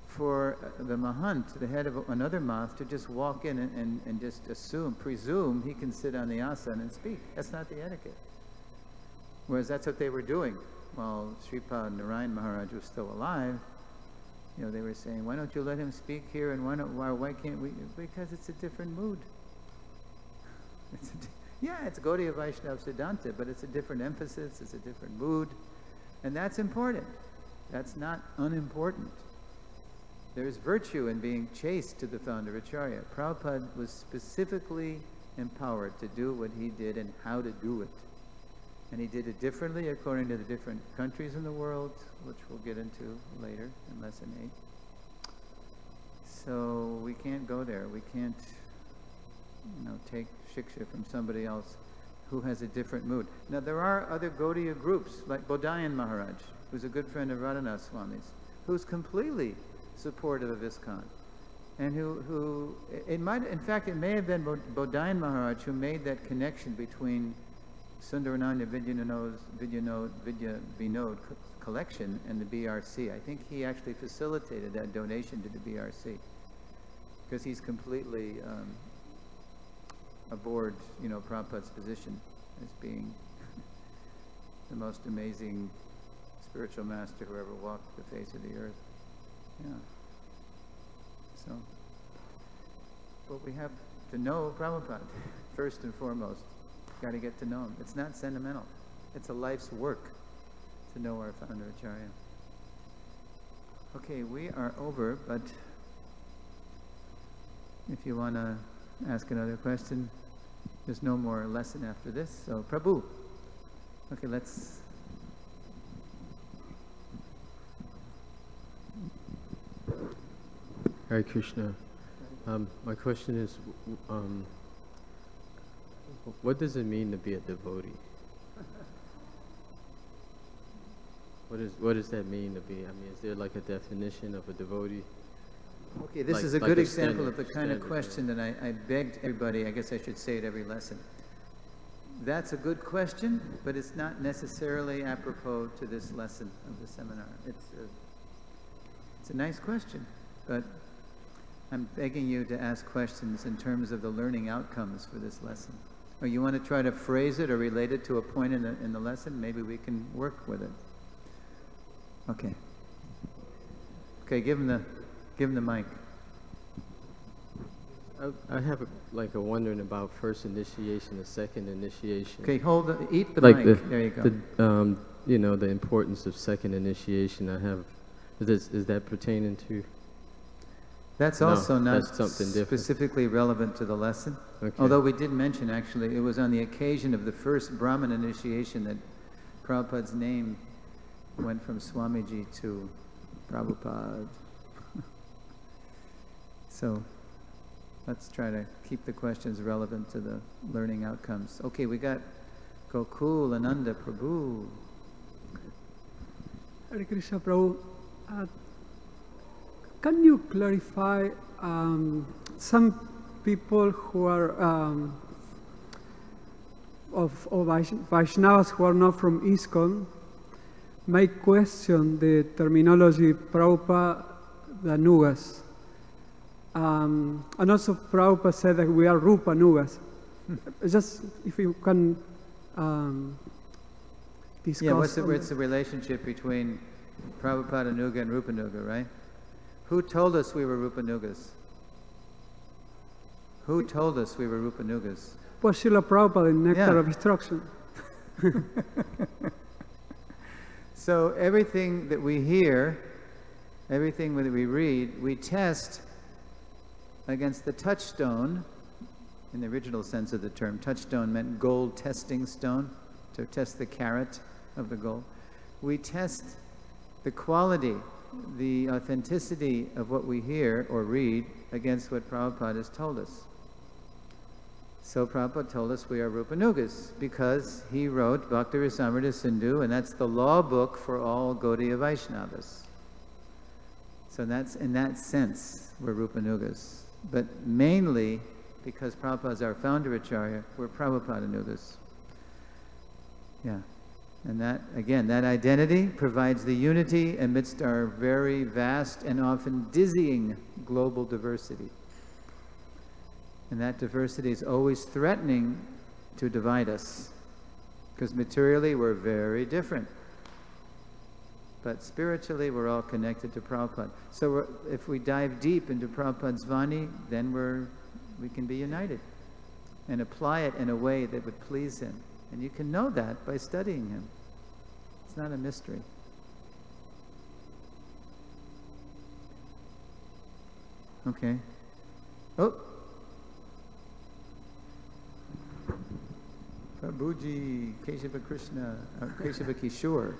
for the Mahant, the head of another Math, to just walk in and just presume he can sit on the asana and speak. That's not the etiquette. Whereas that's what they were doing. While Sripad Narayan Maharaj was still alive, they were saying, why don't you let him speak here, and why can't we? Because it's a different mood. It's Gaudiya Vaishnava Siddhanta, but it's a different emphasis, it's a different mood, and that's important. That's not unimportant. There's virtue in being chaste to the founder Acharya. Prabhupada was specifically empowered to do what he did and how to do it. And he did it differently according to the different countries in the world, which we'll get into later in Lesson 8. So we can't go there. We can't, take shiksha from somebody else who has a different mood. Now, there are other Gaudiya groups, like Bodhayan Maharaj, who's a good friend of Radhanath Swami's, who's completely supportive of ISKCON. And it may have been Bodhayan Maharaj who made that connection between Sundarananda Vidya Vinod collection and the BRC. I think he actually facilitated that donation to the BRC because he's completely aboard, Prabhupada's position as being the most amazing spiritual master who ever walked the face of the earth. Yeah. So, but we have to know Prabhupada first and foremost. Got to get to know him. It's not sentimental. It's a life's work to know our founder Acharya. Okay, we are over, but if you want to ask another question, there's no more lesson after this. So, Prabhu. Okay, let's... Hare Krishna. My question is, what does it mean to be a devotee? What does that mean to be? I mean, is there like a definition of a devotee? Okay, this is a good example of the kind of question that I begged everybody, I guess I should say it every lesson. That's a good question, but it's not necessarily apropos to this lesson of the seminar. It's a nice question, but I'm begging you to ask questions in terms of the learning outcomes for this lesson. Or you want to try to phrase it or relate it to a point in the lesson, maybe we can work with it. Okay. Okay, give him the mic. I have a wondering about first initiation and second initiation. Okay, eat the mic. There you go. The importance of second initiation. Is that pertaining to? That's also not specifically relevant to the lesson. Okay. Although we did mention, actually, it was on the occasion of the first Brahman initiation that Prabhupada's name went from Swamiji to Prabhupada. So let's try to keep the questions relevant to the learning outcomes. Okay, we got Gokul Ananda Prabhu. Hare Krishna Prabhu. Can you clarify some people who are of Vaishnavas who are not from ISKCON may question the terminology Prabhupada Nugas. And also Prabhupada said that we are Rupa Nugas. Just if you can discuss. Yeah, what's the relationship between Prabhupada Nuga and Rupa Nuga, right? Who told us we were Rupa Nugas? Who told us we were Rupa Nugas? Well, Srila Prabhupada in Nectar of Instruction. So everything that we hear, everything that we read, we test against the touchstone, in the original sense of the term. Touchstone meant gold testing stone, to test the carat of the gold. We test the quality, the authenticity of what we hear or read against what Prabhupada has told us. So Prabhupada told us we are Rupa Nugas because he wrote Bhakti Rasamrita Sindhu, and that's the law book for all Gaudiya Vaishnavas. So that's, in that sense, we're Rupa Nugas. But mainly, because Prabhupada is our founder Acharya, we're Prabhupada Nugas. Yeah. And that, again, that identity provides the unity amidst our very vast and often dizzying global diversity. And that diversity is always threatening to divide us, because materially we're very different. But spiritually we're all connected to Prabhupada. So if we dive deep into Prabhupada's Vani, then we can be united and apply it in a way that would please him. And you can know that by studying him. It's not a mystery. Okay. Oh! Prabhuji, Keshava Krishna, Keshava Kishore.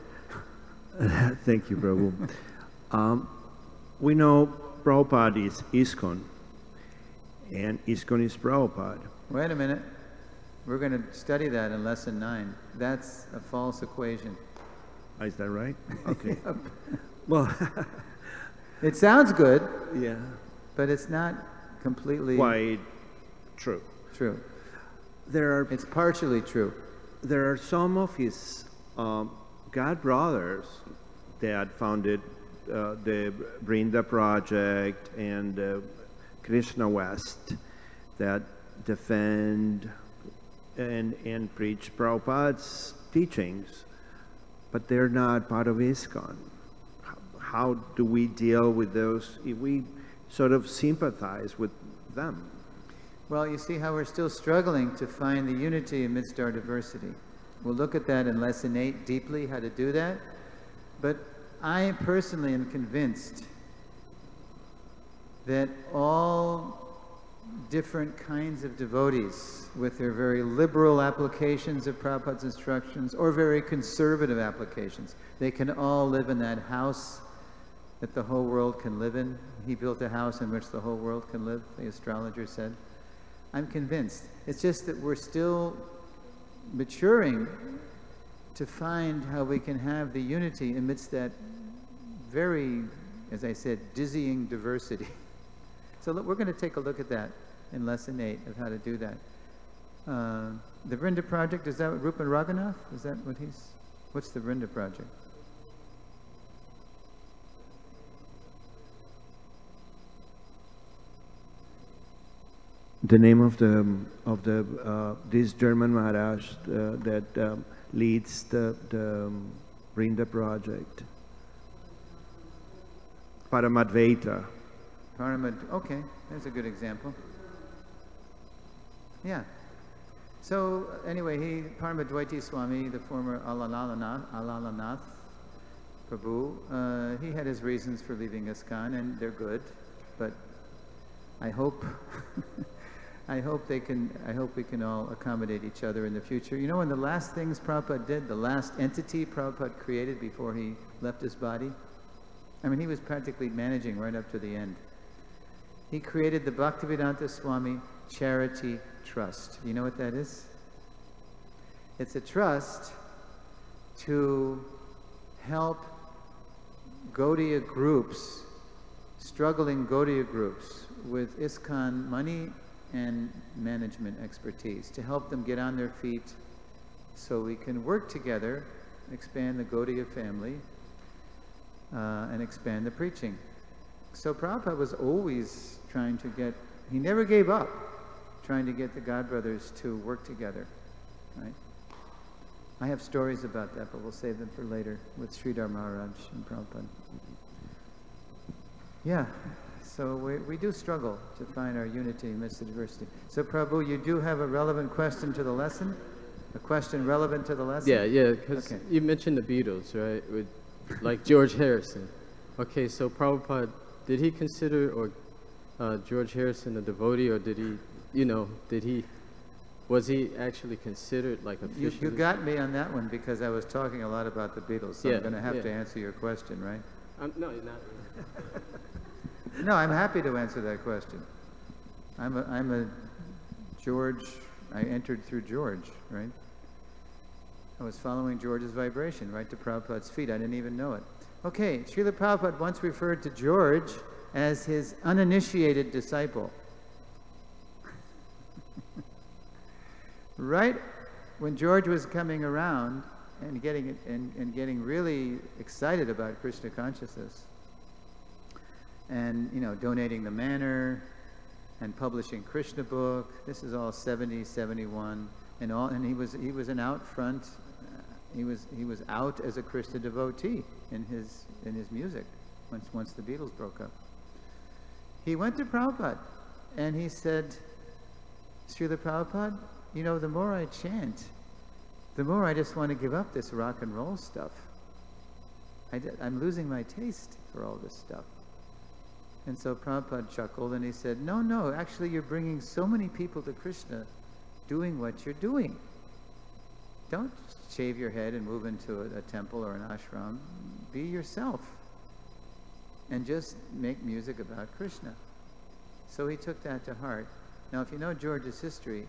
Thank you, Prabhu. We know Prabhupada is ISKCON, and ISKCON is Prabhupada. Wait a minute. We're going to study that in Lesson 9. That's a false equation. Is that right? Okay. Yep. Well, it sounds good. Yeah. But it's not completely quite true. True. It's partially true. There are some of his God brothers that founded the Brinda Project and Krishna West that defend and preach Prabhupada's teachings, but they're not part of ISKCON. How do we deal with those if we sort of sympathize with them? Well, you see how we're still struggling to find the unity amidst our diversity. We'll look at that in Lesson 8 deeply, how to do that. But I personally am convinced that all different kinds of devotees with their very liberal applications of Prabhupada's instructions or very conservative applications, they can all live in that house that the whole world can live in. He built a house in which the whole world can live, the astrologer said. I'm convinced. It's just that we're still maturing to find how we can have the unity amidst that very, as I said, dizzying diversity. So look, we're going to take a look at that in Lesson 8 of how to do that. The Vrinda Project, is that Rupa Raghunath? Is that what what's the Vrinda Project? The name of this German Maharaj that leads the Vrinda Project. Paramadvaita. Okay, that's a good example. Yeah. So anyway, Paramadvaiti Swami, the former Alalanath Prabhu, he had his reasons for leaving ISKCON, and they're good, but I hope I hope we can all accommodate each other in the future. You know, one of the last things Prabhupada did, the last entity Prabhupada created before he left his body, I mean, he was practically managing right up to the end. He created the Bhaktivedanta Swami Charity Trust. You know what that is? It's a trust to help Gaudiya groups, struggling Gaudiya groups, with ISKCON money and management expertise to help them get on their feet so we can work together, expand the Gaudiya family, and expand the preaching. So Prabhupada was always trying to get, he never gave up trying to get the God Brothers to work together, right? I have stories about that, but we'll save them for later with Sridhar Maharaj and Prabhupada. Yeah, so we do struggle to find our unity amidst the diversity. So Prabhu, you do have a relevant question to the lesson? A question relevant to the lesson? Yeah, because you mentioned the Beatles, right? With like George Harrison. Okay, so Prabhupada, did he consider George Harrison a devotee, or did he, was he actually considered like officially? You got me on that one because I was talking a lot about the Beatles, so I'm going to have to answer your question, right? No, you're not. No, I'm happy to answer that question. I'm a George, I entered through George, right? I was following George's vibration right to Prabhupada's feet. I didn't even know it. Okay, Srila Prabhupada once referred to George as his uninitiated disciple. Right when George was coming around and getting really excited about Krishna consciousness, and donating the manor and publishing Krishna book. This is all 70, 71, and he was an out front. He was out as a Krishna devotee in his music once the Beatles broke up. He went to Prabhupada and he said, Srila Prabhupada, the more I chant, the more I just want to give up this rock and roll stuff. I'm losing my taste for all this stuff. And so Prabhupada chuckled and he said, no, actually you're bringing so many people to Krishna doing what you're doing. Don't shave your head and move into a temple or an ashram. Be yourself and just make music about Krishna. So he took that to heart. Now, if you know George's history,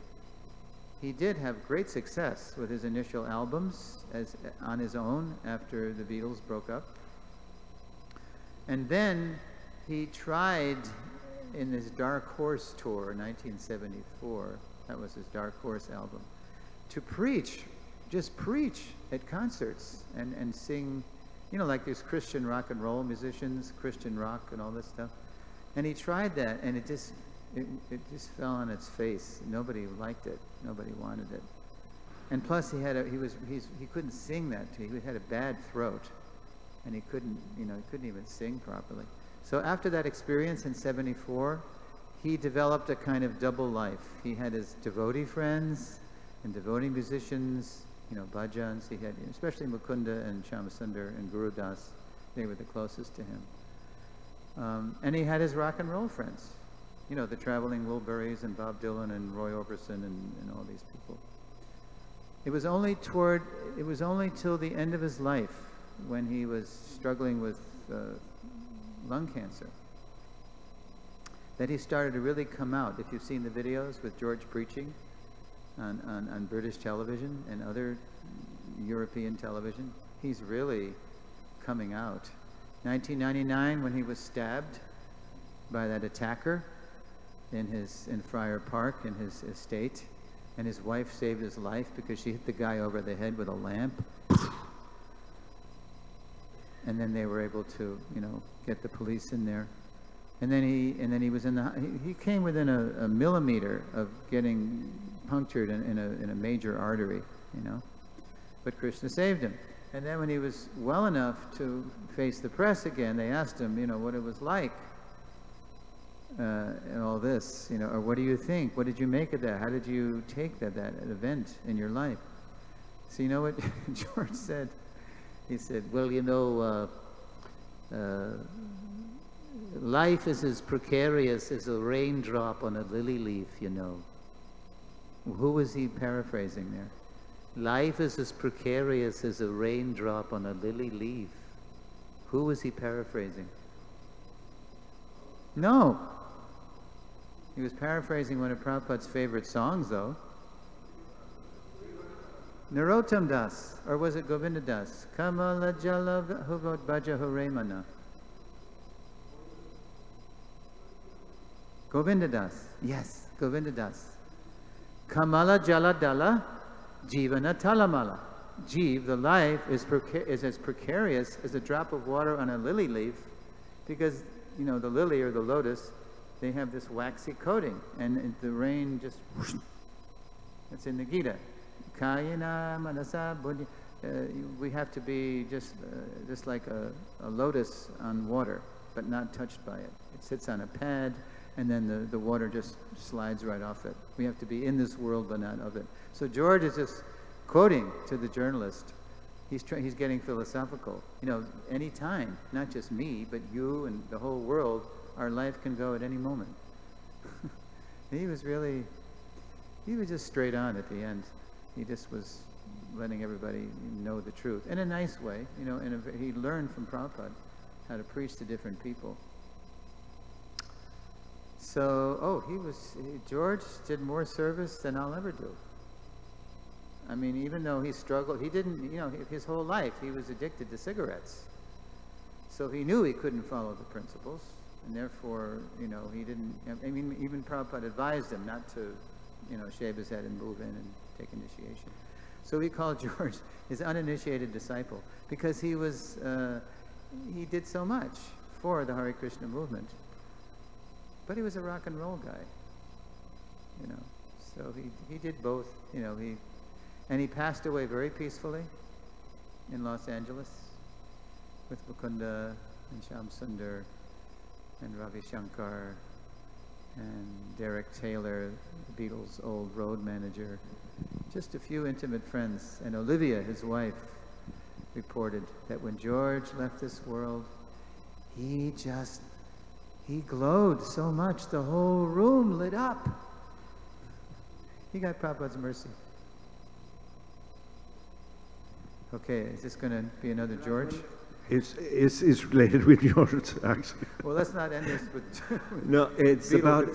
he did have great success with his initial albums on his own after the Beatles broke up. And then he tried in his Dark Horse tour, 1974, that was his Dark Horse album, to just preach at concerts and sing, like there's Christian rock and roll musicians, Christian rock and all this stuff. And he tried that, and it just fell on its face. Nobody liked it. Nobody wanted it. And plus, he couldn't sing that. He had a bad throat, and he couldn't even sing properly. So after that experience in 74, he developed a kind of double life. He had his devotee friends and devotee musicians, bhajans. He had, especially Mukunda and Shyamasundar and Guru Das. They were the closest to him. And he had his rock and roll friends. The Traveling Wilburys and Bob Dylan and Roy Orbison and all these people. It was only till the end of his life, when he was struggling with lung cancer, that he started to really come out. If you've seen the videos with George preaching on British television and other European television, he's really coming out. 1999, when he was stabbed by that attacker in Friar Park in his estate, and his wife saved his life because she hit the guy over the head with a lamp. And then they were able to, get the police in there. And then he was he came within a millimeter of getting punctured in a major artery, But Krishna saved him. And then when he was well enough to face the press again, they asked him, what it was like, and all this, or what do you think? What did you make of that? How did you take that event in your life? So you know what George said? He said, well, life is as precarious as a raindrop on a lily leaf, Who was he paraphrasing there? Life is as precarious as a raindrop on a lily leaf. Who was he paraphrasing? No. He was paraphrasing one of Prabhupada's favorite songs, though. Narottam Das, or was it Govinda Das? Kamala Jala Hugot Bhaja Hare Mana. Govindadas. Yes, Govindadas. Kamala Jala Dala Jivana Talamala. Jeev, the life, is as precarious as a drop of water on a lily leaf, because, you know, the lily or the lotus, they have this waxy coating, and the rain just, whoosh, that's in the Gita. Kayana Manasa Buddhi. We have to be just like a lotus on water, but not touched by it. It sits on a pad, and then the water just slides right off it. We have to be in this world, but not of it. So George is just quoting to the journalist. He's getting philosophical. You know, any time, not just me, but you and the whole world, our life can go at any moment. He was just straight on at the end. He just was letting everybody know the truth in a nice way. You know, he learned from Prabhupada how to preach to different people. So, George did more service than I'll ever do. I mean, even though he struggled, he didn't, you know, his whole life he was addicted to cigarettes. So he knew he couldn't follow the principles, and therefore, you know, he didn't, I mean, even Prabhupada advised him not to, you know, shave his head and move in and take initiation. So he called George his uninitiated disciple, because he did so much for the Hare Krishna movement. But he was a rock and roll guy, you know. So he did both, you know, and he passed away very peacefully in Los Angeles with Mukunda and Shyam Sundar and Ravi Shankar and Derek Taylor, the Beatles' old road manager. Just a few intimate friends. And Olivia, his wife, reported that when George left this world, he glowed so much, the whole room lit up. He got Prabhupada's mercy. Okay, is this going to be another George? It's related with George, actually. Well, let's not end this with no, it's about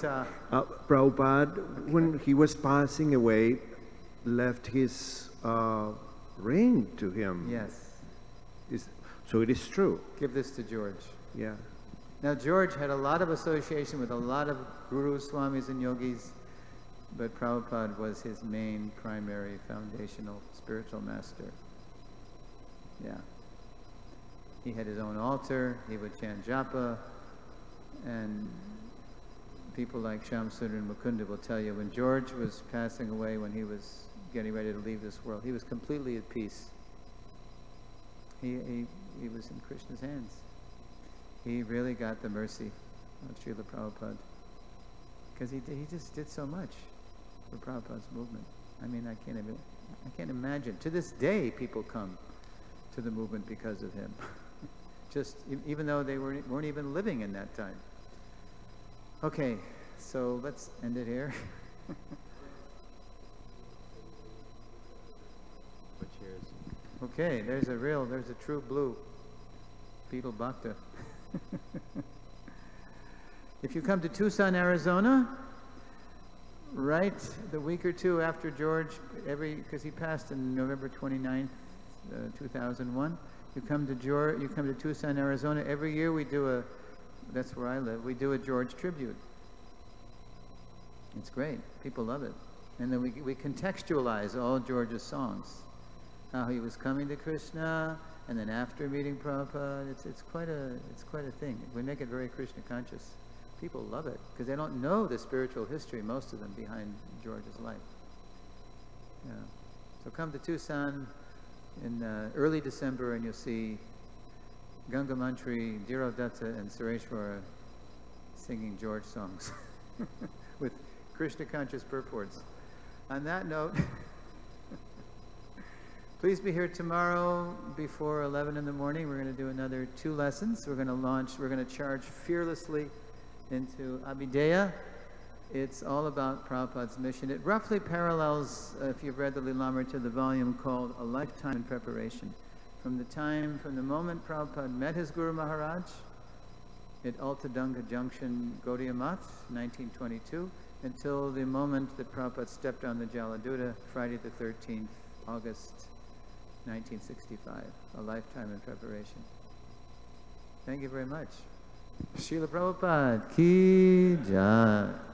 Prabhupada. When he was passing away, left his ring to him. Yes. So it is true. Give this to George. Yeah. Now, George had a lot of association with a lot of gurus, swamis, and yogis, but Prabhupada was his main, primary, foundational, spiritual master. Yeah. He had his own altar, he would chant japa, and people like Shyam Sundar and Mukunda will tell you when George was passing away, when he was getting ready to leave this world, he was completely at peace. He was in Krishna's hands. He really got the mercy of Srila Prabhupada, because he just did so much for Prabhupada's movement. I mean, I can't imagine. To this day, people come to the movement because of him. Just even though they weren't even living in that time. Okay, so let's end it here. Okay, there's a true blue Beetle Bhakta. If you come to Tucson, Arizona, right the week or two after George, because he passed on November 29th, 2001, you come to Tucson, Arizona. Every year we do that's where I live, we do a George tribute. It's great. People love it. And then we contextualize all George's songs. How he was coming to Krishna, and then after meeting Prabhupada, it's quite a thing. We make it very Krishna conscious. People love it because they don't know the spiritual history, most of them, behind George's life. Yeah. So come to Tucson in early December, and you'll see Ganga Mantri, Dhiro Datta, and Sureshwara singing George songs with Krishna conscious purports. On that note, please be here tomorrow before 11 in the morning. We're going to do another 2 lessons. We're going to charge fearlessly into Abhideya. It's all about Prabhupada's mission. It roughly parallels, if you've read the Lilamrita, the volume called A Lifetime in Preparation. From the moment Prabhupada met his Guru Maharaj at Altadanga Junction, Gaudiya Math, 1922, until the moment that Prabhupada stepped on the Jaladuta, Friday the 13th, August 1965. A lifetime in preparation. Thank you very much. Srila Prabhupada ki jai.